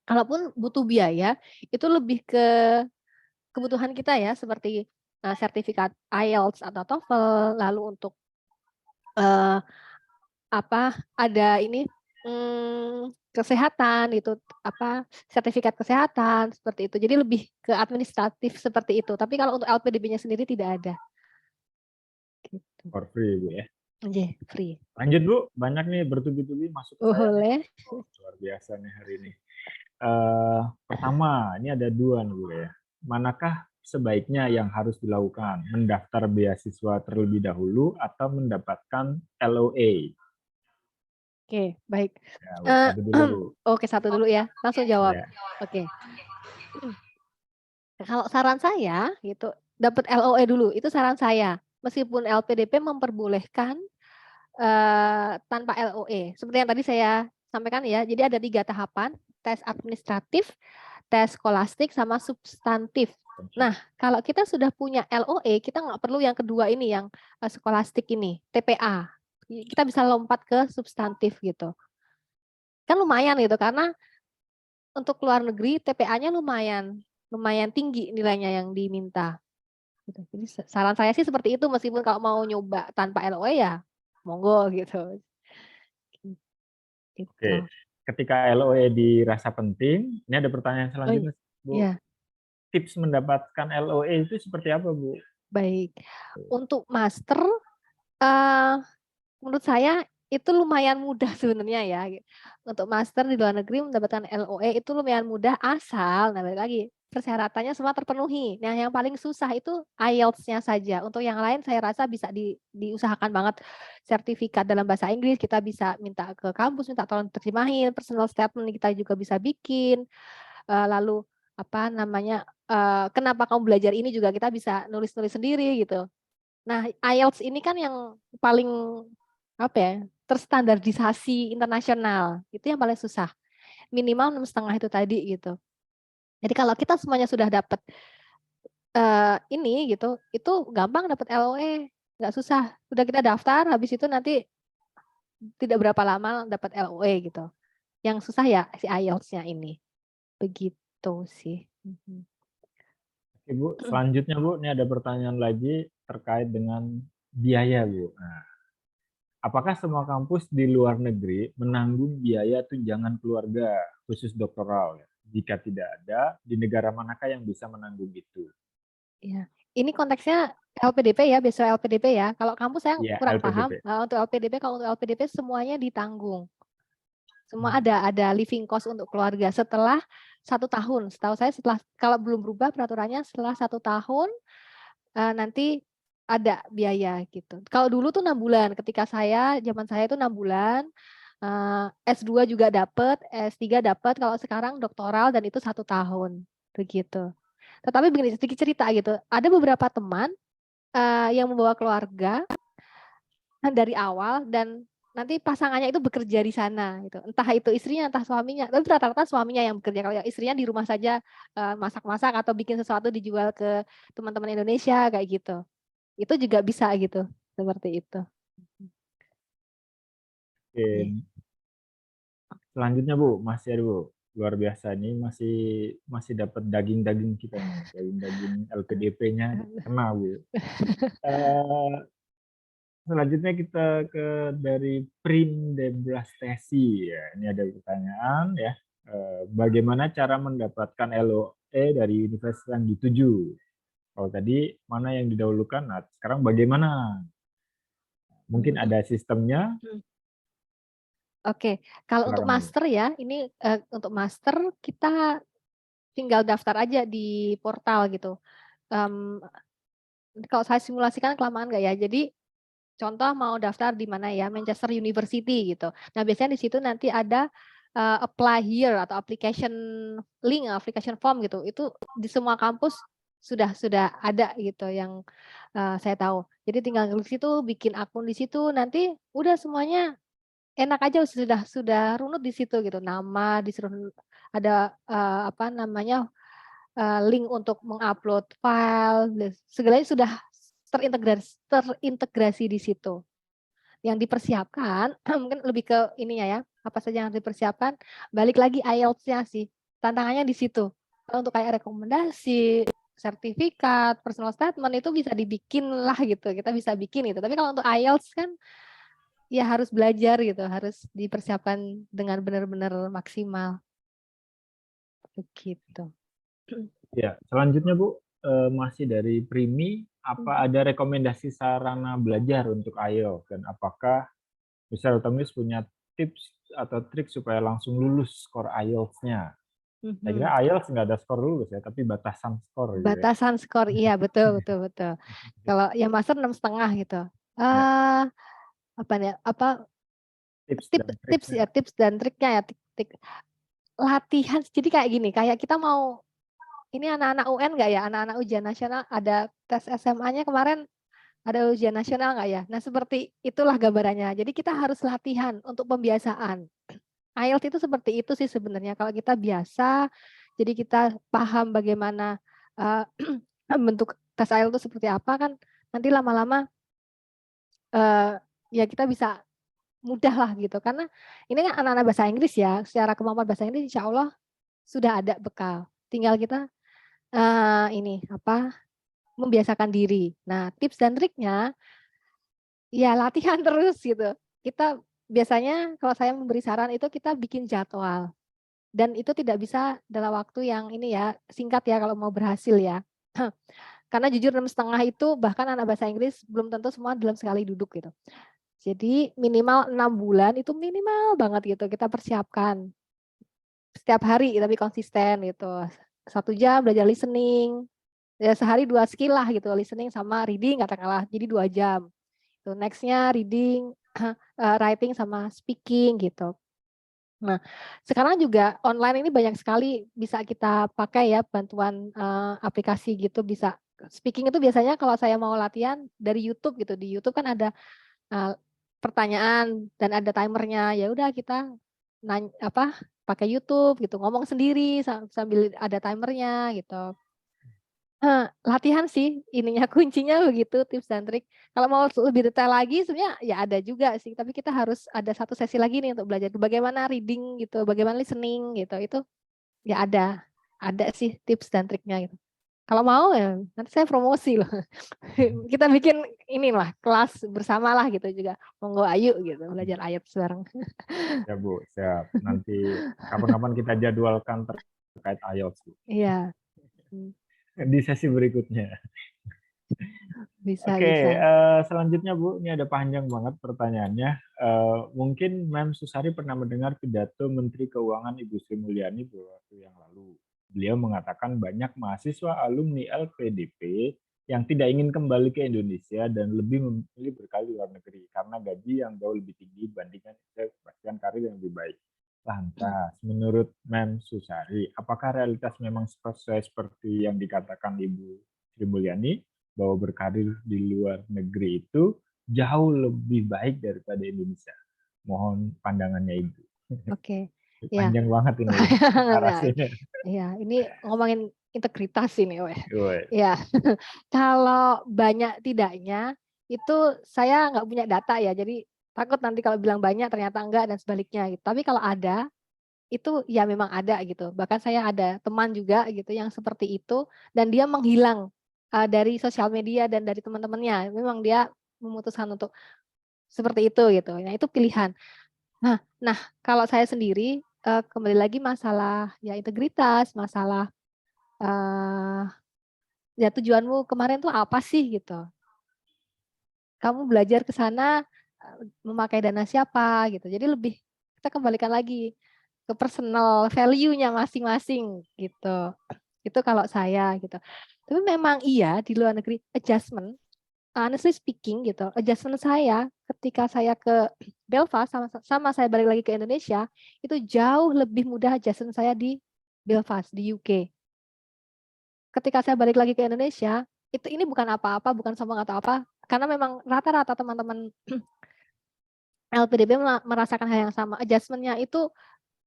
Kalaupun butuh biaya, itu lebih ke kebutuhan kita ya, seperti sertifikat IELTS atau TOEFL, lalu untuk ada ini kesehatan itu sertifikat kesehatan seperti itu. Jadi lebih ke administratif seperti itu. Tapi kalau untuk LPDP-nya sendiri tidak ada. Gitu. For free Bu ya. Oke, free. Lanjut Bu, banyak nih bertubi-tubi masuk ke saya nih. Boleh. Luar biasa nih hari ini. Pertama, ini ada 2 nih Bu ya. Manakah sebaiknya yang harus dilakukan? Mendaftar beasiswa terlebih dahulu atau mendapatkan LOA? Oke, baik. Ya, Bu, satu dulu Bu. Oke, satu dulu ya. Langsung jawab. Ya. Oke. Kalau saran saya gitu, dapat LOA dulu. Itu saran saya. Meskipun LPDP memperbolehkan tanpa LOA. Seperti yang tadi saya sampaikan ya. Jadi ada 3 tahapan, tes administratif, tes skolastik, sama substantif. Nah, kalau kita sudah punya LOA, kita nggak perlu yang kedua ini, yang skolastik ini, TPA. Kita bisa lompat ke substantif gitu. Kan lumayan gitu, karena untuk luar negeri TPA-nya lumayan tinggi nilainya yang diminta. Gitu. Jadi saran saya sih seperti itu, meskipun kalau mau nyoba tanpa LOA ya monggo gitu. Oke, ketika LOA dirasa penting, ini ada pertanyaan selanjutnya, Bu. Iya. Tips mendapatkan LOA itu seperti apa, Bu? Baik. Untuk master, menurut saya itu lumayan mudah sebenarnya ya. Untuk master di luar negeri mendapatkan LOA itu lumayan mudah, asal, nah balik lagi, persyaratannya semua terpenuhi. Nah, yang paling susah itu IELTS-nya saja. Untuk yang lain saya rasa bisa diusahakan banget. Sertifikat dalam bahasa Inggris kita bisa minta ke kampus, minta tolong terjemahin, personal statement kita juga bisa bikin. Lalu kenapa kamu belajar ini juga kita bisa nulis-nulis sendiri gitu. Nah, IELTS ini kan yang paling terstandardisasi internasional. Itu yang paling susah. Minimal 6,5 itu tadi gitu. Jadi kalau kita semuanya sudah dapat ini gitu, itu gampang dapat LOA, nggak susah. Udah kita daftar, habis itu nanti tidak berapa lama dapat LOA gitu. Yang susah ya si IELTS-nya ini. Begitu sih. Oke, Bu, selanjutnya Bu, ini ada pertanyaan lagi terkait dengan biaya, Bu. Nah, apakah semua kampus di luar negeri menanggung biaya tunjangan keluarga khusus doktoral? Jika tidak ada, di negara manakah yang bisa menanggung itu? Ya, ini konteksnya LPDP ya, beasiswa LPDP ya. Kalau kampus saya Ya, kurang LPDP. paham. Untuk LPDP, kalau untuk LPDP semuanya ditanggung. Semua ada living cost untuk keluarga setelah 1 tahun. Setahu saya kalau belum berubah peraturannya setelah 1 tahun nanti ada biaya gitu. Kalau dulu tuh 6 bulan. Ketika zaman saya itu 6 bulan. S2 juga dapat, S3 dapat. Kalau sekarang doktoral dan itu 1 tahun begitu. Tetapi begini, sedikit cerita gitu. Ada beberapa teman yang membawa keluarga dari awal dan nanti pasangannya itu bekerja di sana gitu. Entah itu istrinya, entah suaminya. Tapi rata-rata suaminya yang bekerja. Kalau istrinya di rumah saja masak-masak atau bikin sesuatu dijual ke teman-teman Indonesia kayak gitu. Itu juga bisa gitu, seperti itu. Oke. Selanjutnya Bu, masih ada Bu. Luar biasa ini masih dapat daging-daging kita nih, daging-daging LPDP-nya kena Bu. Selanjutnya kita dari Prim Debrastesi ya. Ini ada pertanyaan ya. Bagaimana cara mendapatkan LOA dari universitas yang dituju? Kalau tadi mana yang didahulukan? Nah, sekarang bagaimana? Mungkin ada sistemnya. Oke, kalau untuk master ya, ini untuk master kita tinggal daftar aja di portal gitu. Kalau saya simulasikan kelamaan nggak ya? Jadi contoh mau daftar di mana ya, Manchester University gitu. Nah biasanya di situ nanti ada apply here atau application link, application form gitu. Itu di semua kampus sudah ada gitu yang saya tahu. Jadi tinggal klik situ, bikin akun di situ, nanti udah semuanya enak aja sudah runut di situ gitu. Nama disuruh ada apa namanya link untuk mengupload file, segalanya sudah terintegrasi di situ. Yang dipersiapkan mungkin lebih ke ininya ya, apa saja yang dipersiapkan, balik lagi IELTS-nya sih. Tantangannya di situ. Kalau untuk kayak rekomendasi, sertifikat, personal statement itu bisa dibikin lah gitu. Kita bisa bikin itu. Tapi kalau untuk IELTS kan ya harus belajar gitu, harus dipersiapkan dengan benar-benar maksimal. Begitu. Ya, selanjutnya Bu, masih dari Primi, apa ada rekomendasi sarana belajar untuk IELTS dan apakah Mr. Otomis punya tips atau trik supaya langsung lulus skor IELTS-nya? Saya kira IELTS nggak ada skor lulus ya, tapi batasan skor gitu ya. Batasan skor, iya betul. Kalau yang master 6,5 gitu. Ya. Apa nih? Apa Tips dan tips dan triknya ya. Latihan. Jadi kayak gini, kayak kita mau ini anak-anak UN nggak ya? Anak-anak ujian nasional ada tes SMA-nya kemarin ada ujian nasional nggak ya? Nah seperti itulah gambarannya. Jadi kita harus latihan untuk pembiasaan. IELTS itu seperti itu sih sebenarnya. Kalau kita biasa, jadi kita paham bagaimana bentuk tes IELTS itu seperti apa kan, nanti lama-lama ya kita bisa mudah lah gitu. Karena ini kan anak-anak bahasa Inggris ya, secara kemampuan bahasa Inggris insya Allah sudah ada bekal. Tinggal kita membiasakan diri. Nah tips dan triknya ya latihan terus gitu. Kita biasanya kalau saya memberi saran itu kita bikin jadwal. Dan itu tidak bisa dalam waktu yang ini ya, singkat ya kalau mau berhasil ya. Karena jujur 6,5 itu bahkan anak bahasa Inggris belum tentu semua dalam sekali duduk gitu. Jadi minimal 6 bulan itu minimal banget gitu kita persiapkan. Setiap hari tapi konsisten gitu. 1 jam belajar listening. Ya sehari 2 skill lah gitu, listening sama reading katakanlah. Jadi 2 jam. Tuh, next-nya reading, writing sama speaking gitu. Nah, sekarang juga online ini banyak sekali bisa kita pakai ya bantuan aplikasi gitu bisa. Speaking itu biasanya kalau saya mau latihan dari YouTube gitu. Di YouTube kan ada pertanyaan dan ada timernya. Ya udah kita pakai YouTube gitu, ngomong sendiri sambil ada timernya gitu. Latihan sih ininya kuncinya begitu tips dan trik. Kalau mau lebih detail lagi sebenarnya ya ada juga sih, tapi kita harus ada 1 sesi lagi nih untuk belajar bagaimana reading gitu, bagaimana listening gitu. Itu ya ada sih tips dan triknya gitu. Kalau mau ya nanti saya promosi loh. Kita bikin inilah kelas bersama lah gitu juga. Monggo ayo gitu belajar IELTS bareng. Ya Bu, siap. Nanti kapan-kapan kita jadwalkan terkait IELTS Bu. Iya. Di sesi berikutnya. Bisa. Selanjutnya Bu, ini ada panjang banget pertanyaannya. Mungkin Mem Susari pernah mendengar pidato Menteri Keuangan Ibu Sri Mulyani beberapa waktu yang lalu. Beliau mengatakan banyak mahasiswa alumni LPDP yang tidak ingin kembali ke Indonesia dan lebih memilih berkarir di luar negeri karena gaji yang jauh lebih tinggi dibandingkan kepastian karir yang lebih baik. Lantas, menurut Mem Susari, apakah realitas memang sesuai seperti yang dikatakan Ibu Sri Mulyani bahwa berkarir di luar negeri itu jauh lebih baik daripada Indonesia? Mohon pandangannya Ibu. Oke. Panjang banget ini narasinya. Iya, ini ngomongin integritas ini, Woi. ya. Kalau banyak tidaknya itu saya nggak punya data ya, jadi takut nanti kalau bilang banyak ternyata enggak dan sebaliknya gitu. Tapi kalau ada itu ya memang ada gitu. Bahkan saya ada teman juga gitu yang seperti itu dan dia menghilang dari sosial media dan dari teman-temannya. Memang dia memutuskan untuk seperti itu gitu. Nah, itu pilihan. Nah, kalau saya sendiri kembali lagi masalah ya integritas, masalah ya tujuanmu kemarin tuh apa sih gitu. Kamu belajar ke sana memakai dana siapa gitu. Jadi lebih kita kembalikan lagi ke personal value-nya masing-masing gitu. Itu kalau saya gitu. Tapi memang iya di luar negeri adjustment, honestly speaking gitu, adjustment saya ketika saya ke Belfast sama saya balik lagi ke Indonesia, itu jauh lebih mudah adjustment saya di Belfast, di UK. ketika saya balik lagi ke Indonesia, ini bukan apa-apa, bukan sombong atau apa, karena memang rata-rata teman-teman LPDP merasakan hal yang sama. Adjustment-nya itu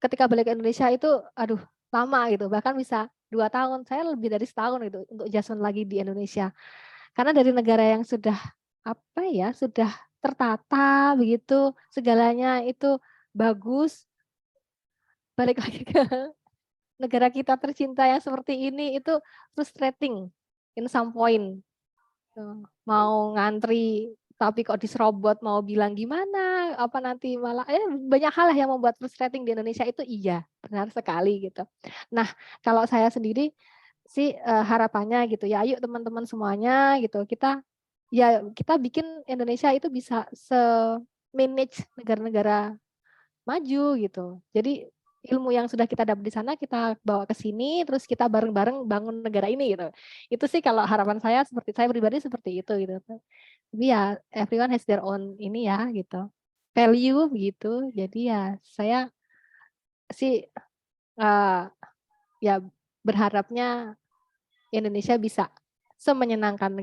ketika balik ke Indonesia itu, aduh, lama gitu, bahkan bisa 2 tahun, saya lebih dari setahun gitu untuk adjustment lagi di Indonesia. Karena dari negara yang sudah sudah tertata begitu, segalanya itu bagus, balik lagi ke negara kita tercinta yang seperti ini itu frustrating in some point. Mau ngantri tapi kok diserobot, mau bilang gimana, apa nanti malah banyak hal yang membuat frustrating di Indonesia itu, iya, benar sekali gitu. Nah, kalau saya sendiri sih harapannya gitu ya, ayo teman-teman semuanya gitu, kita bikin Indonesia itu bisa se-manage negara-negara maju gitu. Jadi ilmu yang sudah kita dapat di sana kita bawa ke sini, terus kita bareng-bareng bangun negara ini gitu. Itu sih kalau harapan saya pribadi seperti itu gitu. Tapi ya everyone has their own ini ya gitu, value begitu. Jadi ya saya sih ya berharapnya Indonesia bisa semenyenangkan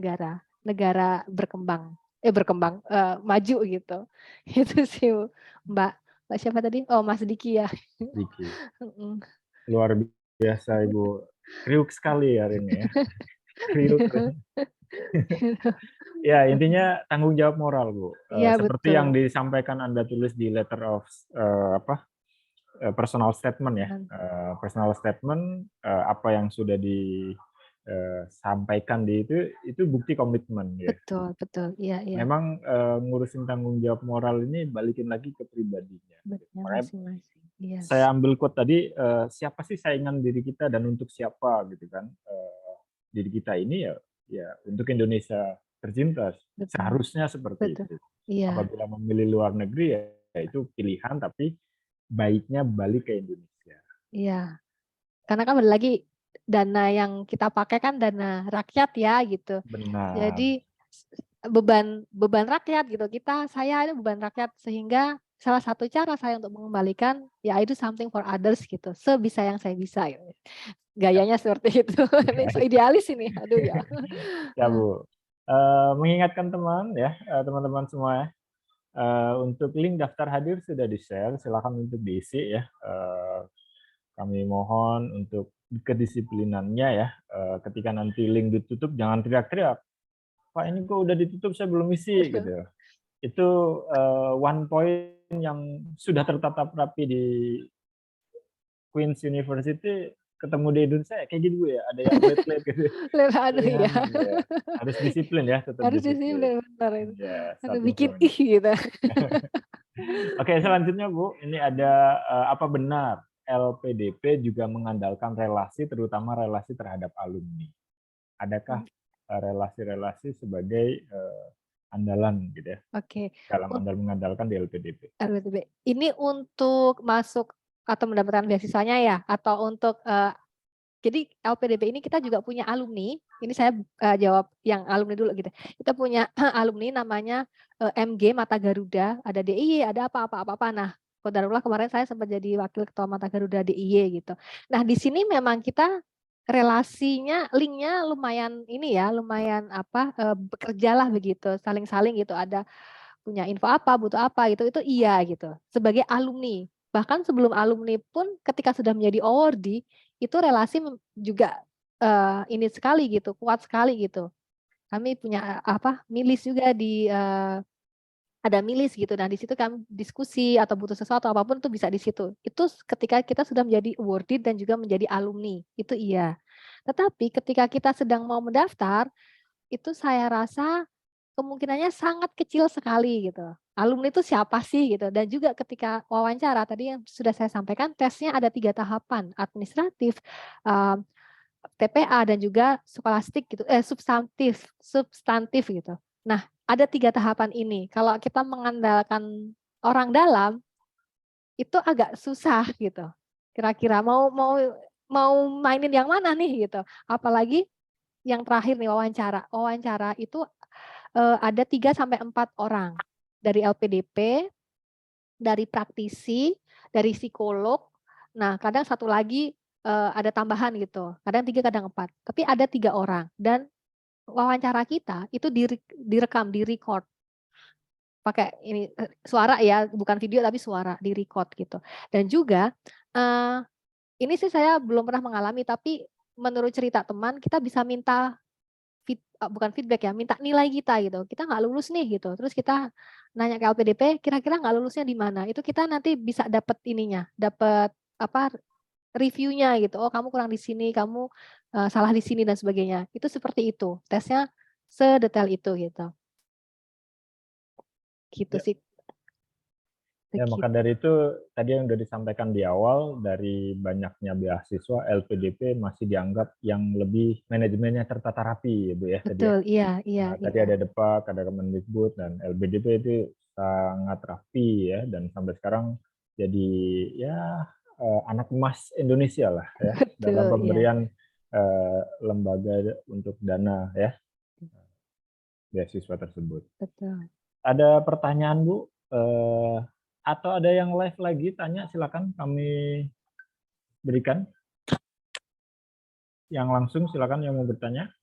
negara berkembang maju gitu. Itu sih Mbak siapa tadi? Oh Mas Diki ya. Diki. Luar biasa Ibu. Kriuk sekali hari ini ya. Kriuk. Ya, intinya tanggung jawab moral, Bu. Iya, Seperti yang betul. disampaikan Anda tulis di letter of personal statement ya. Personal statement apa yang sudah disampaikan di itu bukti komitmen ya. Betul. Iya. Memang ngurusin tanggung jawab moral ini balikin lagi ke pribadinya. Makanya Masing-masing. Yes. saya ambil quote tadi, siapa sih saingan diri kita dan untuk siapa gitu kan. Diri kita ini ya untuk Indonesia tercinta. Betul. Seharusnya seperti Betul. itu. Iya. Apabila memilih luar negeri ya itu pilihan, tapi baiknya balik ke Indonesia. Iya. Karena kan balik lagi dana yang kita pakai kan dana rakyat ya gitu. Benar. Jadi beban rakyat gitu. Saya ini beban rakyat, sehingga salah satu cara saya untuk mengembalikan ya I do something for others gitu. Sebisa yang saya bisa gitu. Gayanya seperti itu. Ini so idealis ini. Aduh ya. Ya Bu. Mengingatkan teman-teman semua ya. Untuk link daftar hadir sudah di-share, silakan untuk diisi ya. Kami mohon untuk kedisiplinannya ya. Ketika nanti link ditutup jangan teriak-teriak. Pak ini kok udah ditutup saya belum isi gitu. Itu one point yang sudah tertatap rapi di Queen's University, ketemu di Indonesia kayak gitu ya, ada yang late gitu. Aduh ya. Harus disiplin ya, tetap Harus disiplin. benar itu. Ya, Aduh, bikin gitu. Oke, selanjutnya Bu, ini ada apa benar LPDP juga mengandalkan relasi, terutama relasi terhadap alumni? Adakah relasi-relasi sebagai andalan gitu ya? Oke. Dalam mengandalkan di LPDP. Ini untuk masuk atau mendapatkan beasiswanya ya, atau untuk jadi LPDP ini kita juga punya alumni. Ini saya jawab yang alumni dulu gitu. Kita punya alumni namanya MG Mata Garuda, ada DIY, ada apa-apa. Nah, qadarullah kemarin saya sempat jadi wakil ketua Mata Garuda DIY gitu. Nah, di sini memang kita relasinya, linknya lumayan ini ya, lumayan bekerjalah begitu, saling-saling gitu. Ada punya info apa, butuh apa gitu, itu iya gitu. Sebagai alumni. Bahkan sebelum alumni pun ketika sudah menjadi awardee, itu relasi juga ini sekali gitu, kuat sekali gitu. Kami punya milis juga ada milis gitu. Nah, di situ kami diskusi atau butuh sesuatu apapun itu bisa di situ. Itu ketika kita sudah menjadi awardee dan juga menjadi alumni. Itu iya. Tetapi ketika kita sedang mau mendaftar, itu saya rasa kemungkinannya sangat kecil sekali gitu. Alumni itu siapa sih gitu. Dan juga ketika wawancara tadi yang sudah saya sampaikan, tesnya ada 3 tahapan, administratif, TPA dan juga skolastik gitu, substantif gitu. Nah, ada 3 tahapan ini. Kalau kita mengandalkan orang dalam itu agak susah gitu. Kira-kira mau mainin yang mana nih gitu. Apalagi yang terakhir nih wawancara. Wawancara itu ada 3-4 orang dari LPDP, dari praktisi, dari psikolog. Nah, kadang satu lagi ada tambahan gitu. Kadang 3, kadang 4. Tapi ada 3 orang dan wawancara kita itu direkam, di-record. Pakai ini suara ya, bukan video tapi suara, di-record gitu. Dan juga ini sih saya belum pernah mengalami, tapi menurut cerita teman kita bisa minta bukan feedback ya, minta nilai kita gitu. Kita nggak lulus nih gitu. Terus kita nanya ke LPDP, kira-kira nggak lulusnya di mana? Itu kita nanti bisa dapat ininya, dapat apa reviewnya gitu. Oh, kamu kurang di sini, kamu salah di sini dan sebagainya. Itu seperti itu. Tesnya sedetail itu gitu. Gitu Ya. sih. Ya, Begitu. maka dari itu tadi yang sudah disampaikan di awal, dari banyaknya beasiswa, LPDP masih dianggap yang lebih manajemennya tertata rapi, ya Bu ya tadi ya. Betul, iya, iya, Nah, tadi iya. ada Depak, ada Kemendikbud, dan LPDP itu sangat rapi ya, dan sampai sekarang jadi ya anak emas Indonesia lah ya dalam Betul, iya. pemberian lembaga untuk dana ya beasiswa tersebut. Betul. Ada pertanyaan Bu? Atau ada yang live lagi tanya, silakan kami berikan. Yang langsung silakan yang mau bertanya.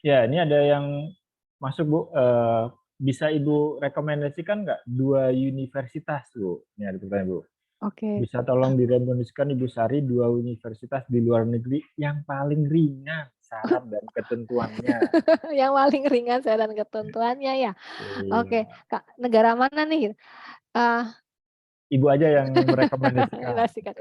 Ya, ini ada yang masuk Bu. Bisa Ibu rekomendasikan nggak 2 universitas Bu? Ini ada pertanyaan Bu. Oke. Bisa tolong direkomendasikan Ibu Sari 2 universitas di luar negeri yang paling ringan syarat dan ketentuannya. Yang paling ringan syarat dan ketentuannya ya. Oke, Iya. Kak, negara mana nih? Ibu aja yang merekomendasikan. Rekomendasikan.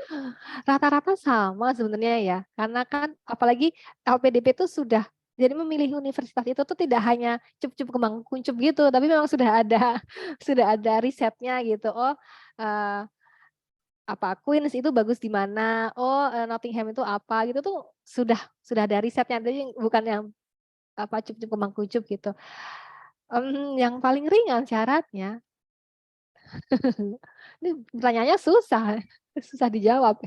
Rata-rata sama sebenarnya ya, karena kan apalagi LPDP itu sudah jadi memilih universitas itu tuh tidak hanya cup-cup kembang kuncup gitu, tapi memang sudah ada sudah ada risetnya gitu. Oh, apa Queens itu bagus di mana? Oh, Nottingham itu apa gitu tuh sudah ada risetnya, jadi bukan yang apa cup-cup kembang kuncup gitu. Yang paling ringan syaratnya, ini pertanyaannya susah, susah dijawab.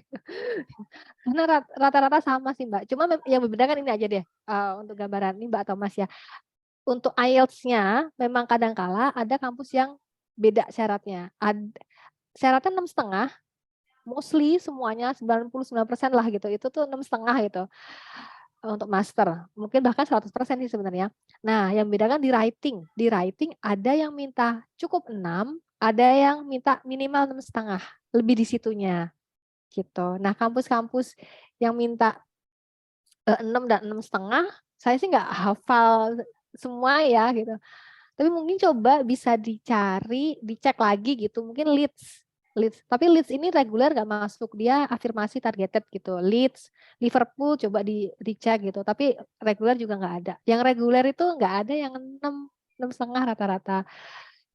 Karena rata-rata sama sih Mbak. Cuma yang membedakan ini aja deh, untuk gambaran ini Mbak atau Mas ya. Untuk IELTS-nya memang kadangkala ada kampus yang beda syaratnya. Syaratnya 6,5, mostly semuanya 99% lah gitu. Itu tuh 6,5 gitu untuk master. Mungkin bahkan 100% sih sebenarnya. Nah, yang membedakan di writing. Di writing ada yang minta cukup 6, ada yang minta minimal 6,5. Lebih di situnya gitu. Nah, kampus-kampus yang minta 6 dan 6,5, saya sih nggak hafal semua ya gitu. Tapi mungkin coba bisa dicek lagi gitu. Mungkin Leeds. Tapi Leeds ini reguler nggak masuk, dia afirmasi targeted gitu. Leeds, Liverpool coba dicek gitu. Tapi reguler juga nggak ada. Yang reguler itu nggak ada yang 6,5 rata-rata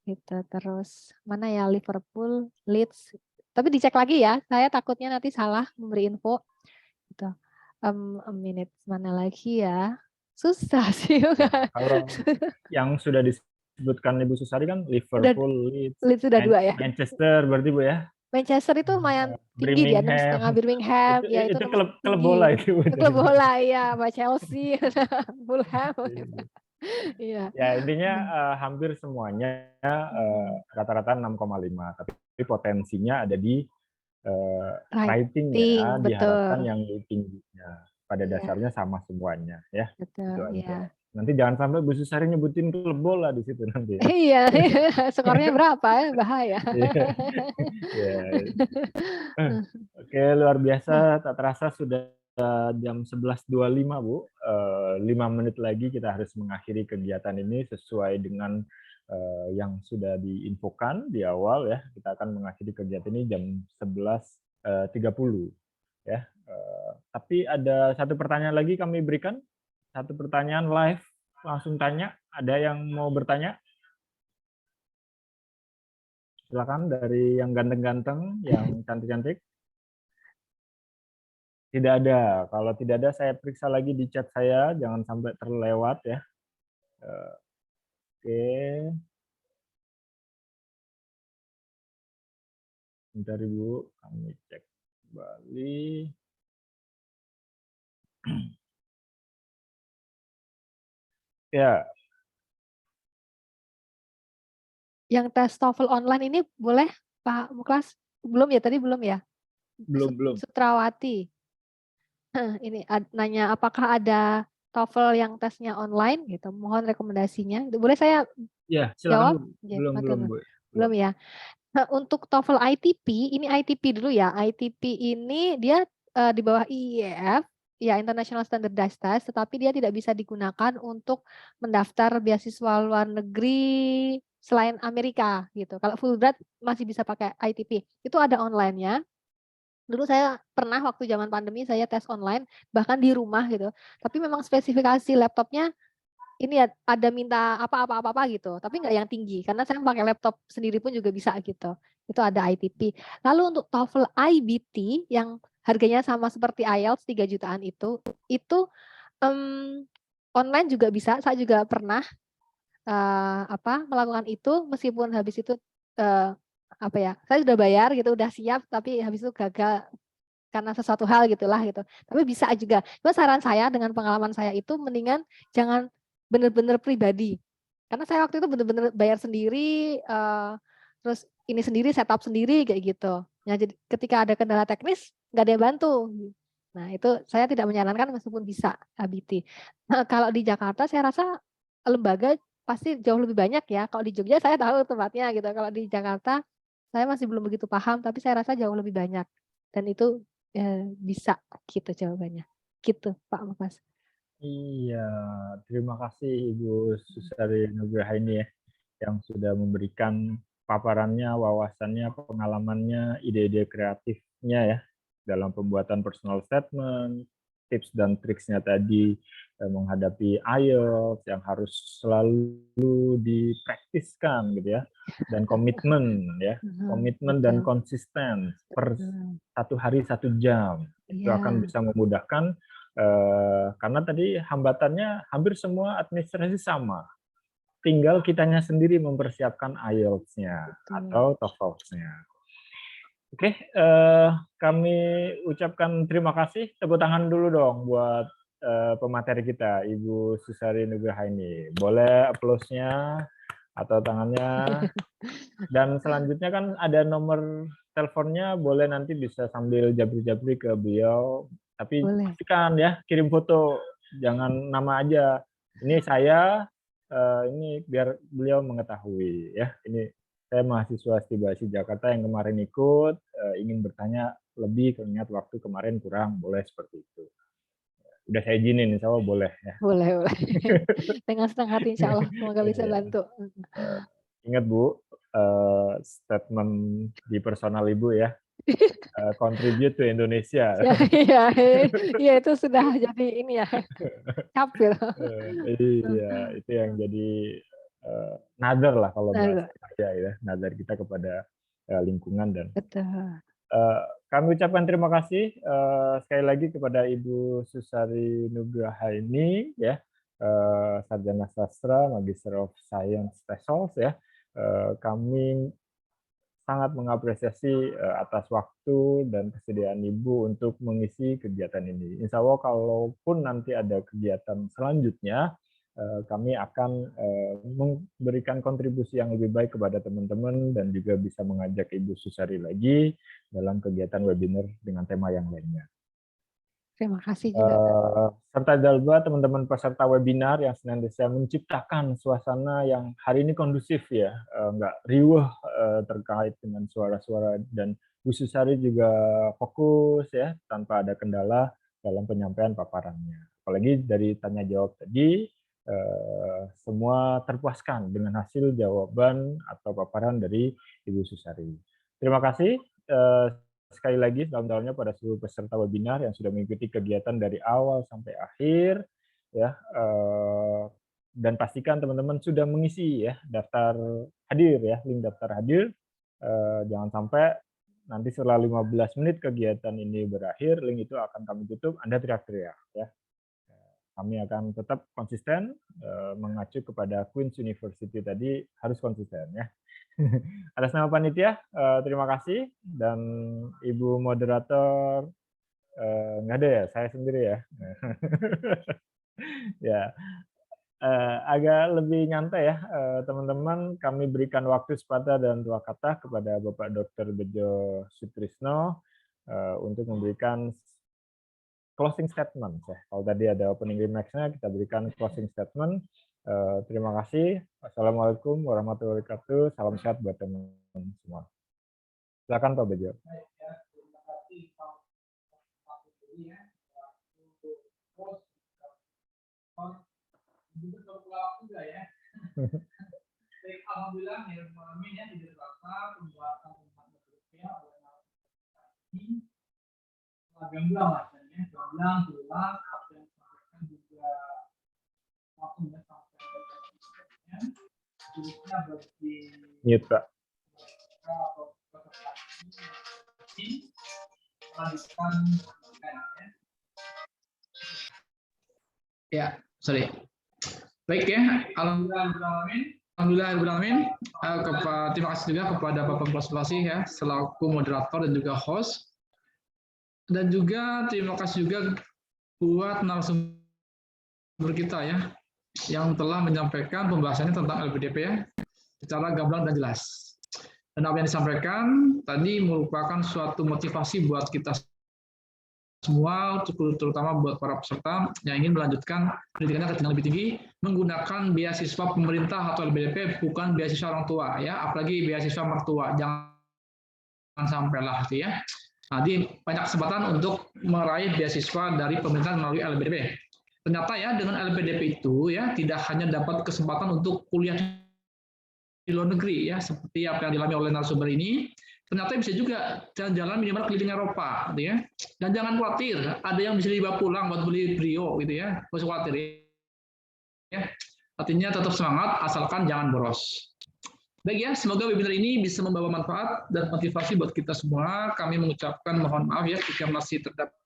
gitu. Terus mana ya Liverpool, Leeds. Tapi dicek lagi ya. Saya takutnya nanti salah memberi info. Gitu. A minute mana lagi ya? Susah sih. Kalau yang sudah disebutkan Ibu Susari kan Udah Liverpool, Leeds, Leeds sudah 2 ya. Manchester berarti Bu ya. Manchester itu lumayan tinggi dia, 6,5. Birmingham. Birmingham, ya itu Itu lumayan klub tinggi. bola itu. Klub bola ya, sama Chelsea, Fulham. Iya. Ya intinya hampir semuanya rata-rata 6,5, tapi potensinya ada di writing ya, Betul. diharapkan yang tingginya. Pada Iya. dasarnya sama semuanya ya. Betul, Itu aja. iya. Nanti jangan sampai Bu Susari nyebutin klub bola di situ nanti. Iya, skornya berapa ya, bahaya. Ya. Oke, luar biasa. Tak terasa sudah jam 11.25 Bu. 5 menit lagi kita harus mengakhiri kegiatan ini sesuai dengan yang sudah diinfokan di awal ya. Kita akan mengakhiri kegiatan ini jam 11.30 ya. Tapi ada satu pertanyaan lagi kami berikan. Satu pertanyaan live, langsung tanya. Ada yang mau bertanya? Silakan dari yang ganteng-ganteng, yang cantik-cantik. Tidak ada. Kalau tidak ada, saya periksa lagi di chat saya, jangan sampai terlewat ya. Oke. Bentar Ibu, kami cek kembali. Ya. Yang tes TOEFL online ini boleh Pak Muklas belum ya, tadi belum ya? Belum. Sutrawati. Ini nanya apakah ada TOEFL yang tesnya online gitu. Mohon rekomendasinya. Boleh saya Ya, jawab? silakan Bu. Ya, Belum, oke, Bu. belum ya. Nah, untuk TOEFL ITP, ini ITP dulu ya. ITP ini dia di bawah IIEF, ya International Standardized Test, tetapi dia tidak bisa digunakan untuk mendaftar beasiswa luar negeri selain Amerika gitu. Kalau Fulbright masih bisa pakai ITP. Itu ada online-nya. Dulu saya pernah waktu zaman pandemi saya tes online bahkan di rumah gitu. Tapi memang spesifikasi laptopnya ini ya ada minta apa gitu, tapi nggak yang tinggi karena saya pakai laptop sendiri pun juga bisa gitu. Itu ada ITP. Lalu untuk TOEFL IBT yang harganya sama seperti IELTS 3 jutaan itu online juga bisa. Saya juga pernah melakukan itu meskipun habis itu saya sudah bayar gitu, udah siap tapi habis itu gagal karena sesuatu hal gitulah gitu. Tapi bisa juga. Cuma saran saya dengan pengalaman saya itu mendingan jangan benar-benar pribadi. Karena saya waktu itu benar-benar bayar sendiri, terus ini sendiri, setup sendiri kayak gitu. Nah, jadi ketika ada kendala teknis nggak ada yang bantu. Nah itu saya tidak menyarankan meskipun bisa ABT. Nah, kalau di Jakarta saya rasa lembaga pasti jauh lebih banyak ya. Kalau di Jogja saya tahu tempatnya gitu. Kalau di Jakarta saya masih belum begitu paham, tapi saya rasa jauh lebih banyak. Dan itu bisa gitu jawabannya. Gitu Pak Muklas. Iya, terima kasih Ibu Susari Nugrahaini ya, yang sudah memberikan paparannya, wawasannya, pengalamannya, ide-ide kreatifnya ya dalam pembuatan personal statement, tips dan triksnya tadi menghadapi IELTS yang harus selalu dipraktiskan gitu ya, dan komitmen ya, komitmen dan konsisten per 1 hari 1 jam itu akan bisa memudahkan karena tadi hambatannya hampir semua administrasi sama. Tinggal kitanya sendiri mempersiapkan IELTS-nya atau TOEFL-nya. Oke, kami ucapkan terima kasih. Tepuk tangan dulu dong buat pemateri kita, Ibu Susari Nugrahaini. Boleh applause-nya atau tangannya. Dan selanjutnya kan ada nomor teleponnya, boleh nanti bisa sambil jabri-jabri ke beliau. Tapi pastikan ya, kirim foto, jangan nama aja. Ini saya, ini biar beliau mengetahui ya. Ini saya mahasiswa Stibasi Jakarta yang kemarin ikut, ingin bertanya lebih, ingat waktu kemarin kurang, boleh seperti itu. Udah saya izinin, insya Allah boleh ya. Boleh. Dengan senang hati insya Allah, semoga bisa bantu. Ingat Bu, statement di personal Ibu ya, contribute to Indonesia. Iya itu sudah jadi ini ya, capil. Iya, itu yang jadi nadar lah kalau bahasa saya ya, nadar kita kepada lingkungan dan. Betul. Kami ucapkan terima kasih sekali lagi kepada Ibu Susari Nugrahaini ya, Sarjana Sastra, Magister of Science TESOL ya. Kami sangat mengapresiasi atas waktu dan kesediaan Ibu untuk mengisi kegiatan ini. Insya Allah kalaupun nanti ada kegiatan selanjutnya, kami akan memberikan kontribusi yang lebih baik kepada teman-teman dan juga bisa mengajak Ibu Susari lagi dalam kegiatan webinar dengan tema yang lainnya. Terima kasih juga. Serta Dalba, teman-teman peserta webinar yang senantiasa menciptakan suasana yang hari ini kondusif ya, nggak riuh terkait dengan suara-suara, dan Bu Susari juga fokus ya tanpa ada kendala dalam penyampaian paparannya. Apalagi dari tanya jawab tadi, semua terpuaskan dengan hasil jawaban atau paparan dari Ibu Susari. Terima kasih. Sekali lagi dalam-dalamnya pada seluruh peserta webinar yang sudah mengikuti kegiatan dari awal sampai akhir ya, dan pastikan teman-teman sudah mengisi ya daftar hadir ya, link daftar hadir. Jangan sampai nanti setelah 15 menit kegiatan ini berakhir, link itu akan kami tutup, Anda teriak-teriak ya. Kami akan tetap konsisten mengacu kepada Queen's University tadi, harus konsisten ya. Atas nama panitia, terima kasih, dan Ibu moderator, nggak ada ya, saya sendiri ya. Ya, agak lebih nyantai ya, teman-teman. Kami berikan waktu sepatah dan dua kata kepada Bapak Dr. Bejo Sutrisno untuk memberikan closing statement. Kalau tadi ada opening remarks-nya, kita berikan closing statement. Terima kasih. Wassalamualaikum warahmatullahi wabarakatuh. Salam sehat buat teman-teman semua. Silakan Pak Bejo. Alhamdulillah ya amin ya tidak terasa pembahasan tentang LPDP gamblang lah ya, gamblang jelas apa yang disampaikan juga langsung ya sampaikan khususnya bagi Mute, Pak. atau peserta ini melanjutkan ya sorry baik ya Alhamdulillah, terima kasih juga kepada Bapak Konsultasi ya selaku moderator dan juga host, dan juga terima kasih juga buat narasumber kita ya yang telah menyampaikan pembahasannya tentang LPDP ya secara gamblang dan jelas. Dan apa yang disampaikan tadi merupakan suatu motivasi buat kita semua, terutama buat para peserta yang ingin melanjutkan pendidikannya ke jenjang lebih tinggi menggunakan beasiswa pemerintah atau LPDP, bukan beasiswa orang tua ya, apalagi beasiswa mertua, jangan sampailah gitu ya. Nanti banyak kesempatan untuk meraih beasiswa dari pemerintah melalui LPDP. Ternyata ya dengan LPDP itu ya tidak hanya dapat kesempatan untuk kuliah di luar negeri ya seperti apa yang dialami oleh narasumber ini, ternyata bisa juga jalan-jalan minimal keliling Eropa gitu ya. Dan jangan khawatir, ada yang bisa dibawa pulang buat beli brio gitu ya. Nggak usah khawatir ya. Artinya tetap semangat asalkan jangan boros. Baik ya, semoga webinar ini bisa membawa manfaat dan motivasi buat kita semua. Kami mengucapkan mohon maaf ya jika masih terdapat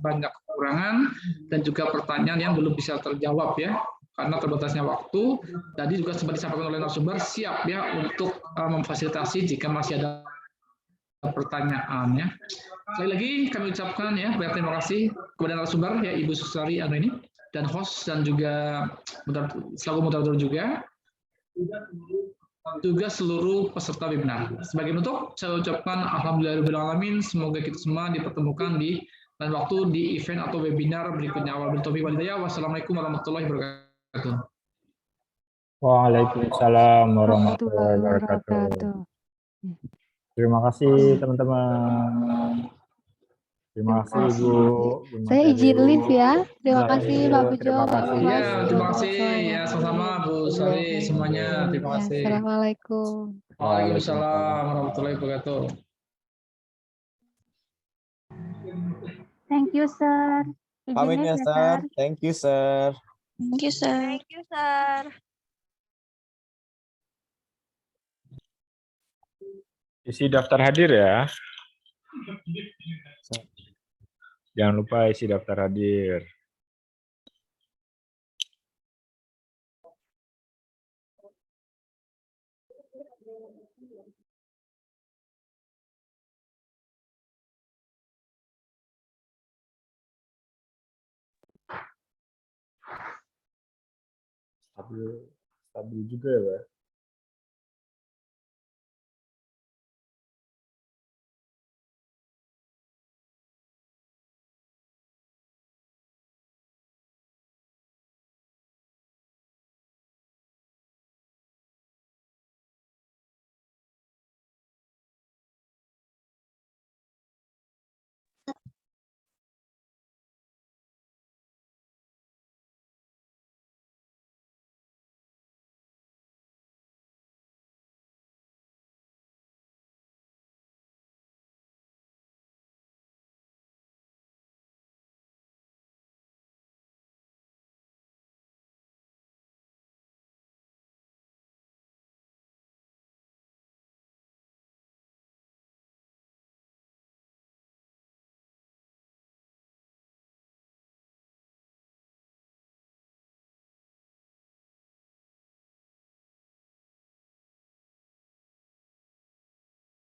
banyak kekurangan dan juga pertanyaan yang belum bisa terjawab ya. Karena terbatasnya waktu, tadi juga sempat disampaikan oleh narasumber, siap ya untuk memfasilitasi jika masih ada pertanyaan ya. Sekali lagi kami ucapkan ya banyak terima kasih kepada narasumber ya Ibu Susari ini dan host dan juga selaku moderator juga seluruh peserta webinar. Sebagai penutup, saya ucapkan alhamdulillahirobbilalamin, semoga kita semua dipertemukan di lain waktu di event atau webinar berikutnya. Wassalamualaikum warahmatullahi wabarakatuh. Waalaikumsalam warahmatullahi wabarakatuh. Terima kasih teman-teman. Terima kasih Ibu. Saya izin live ya. Terima kasih Pak Bejo. Terima kasih. Ya, terima kasih ya sama-sama Bu Sari semuanya. Terima Ya, kasih. Assalamualaikum. Waalaikumsalam warahmatullahi wabarakatuh. Thank you, sir. Pamit ya, Sir. Thank you, Sir. Thank you, sir. Thank you, sir. Isi daftar hadir ya. Jangan lupa isi daftar hadir. Stabil juga ya, Pak.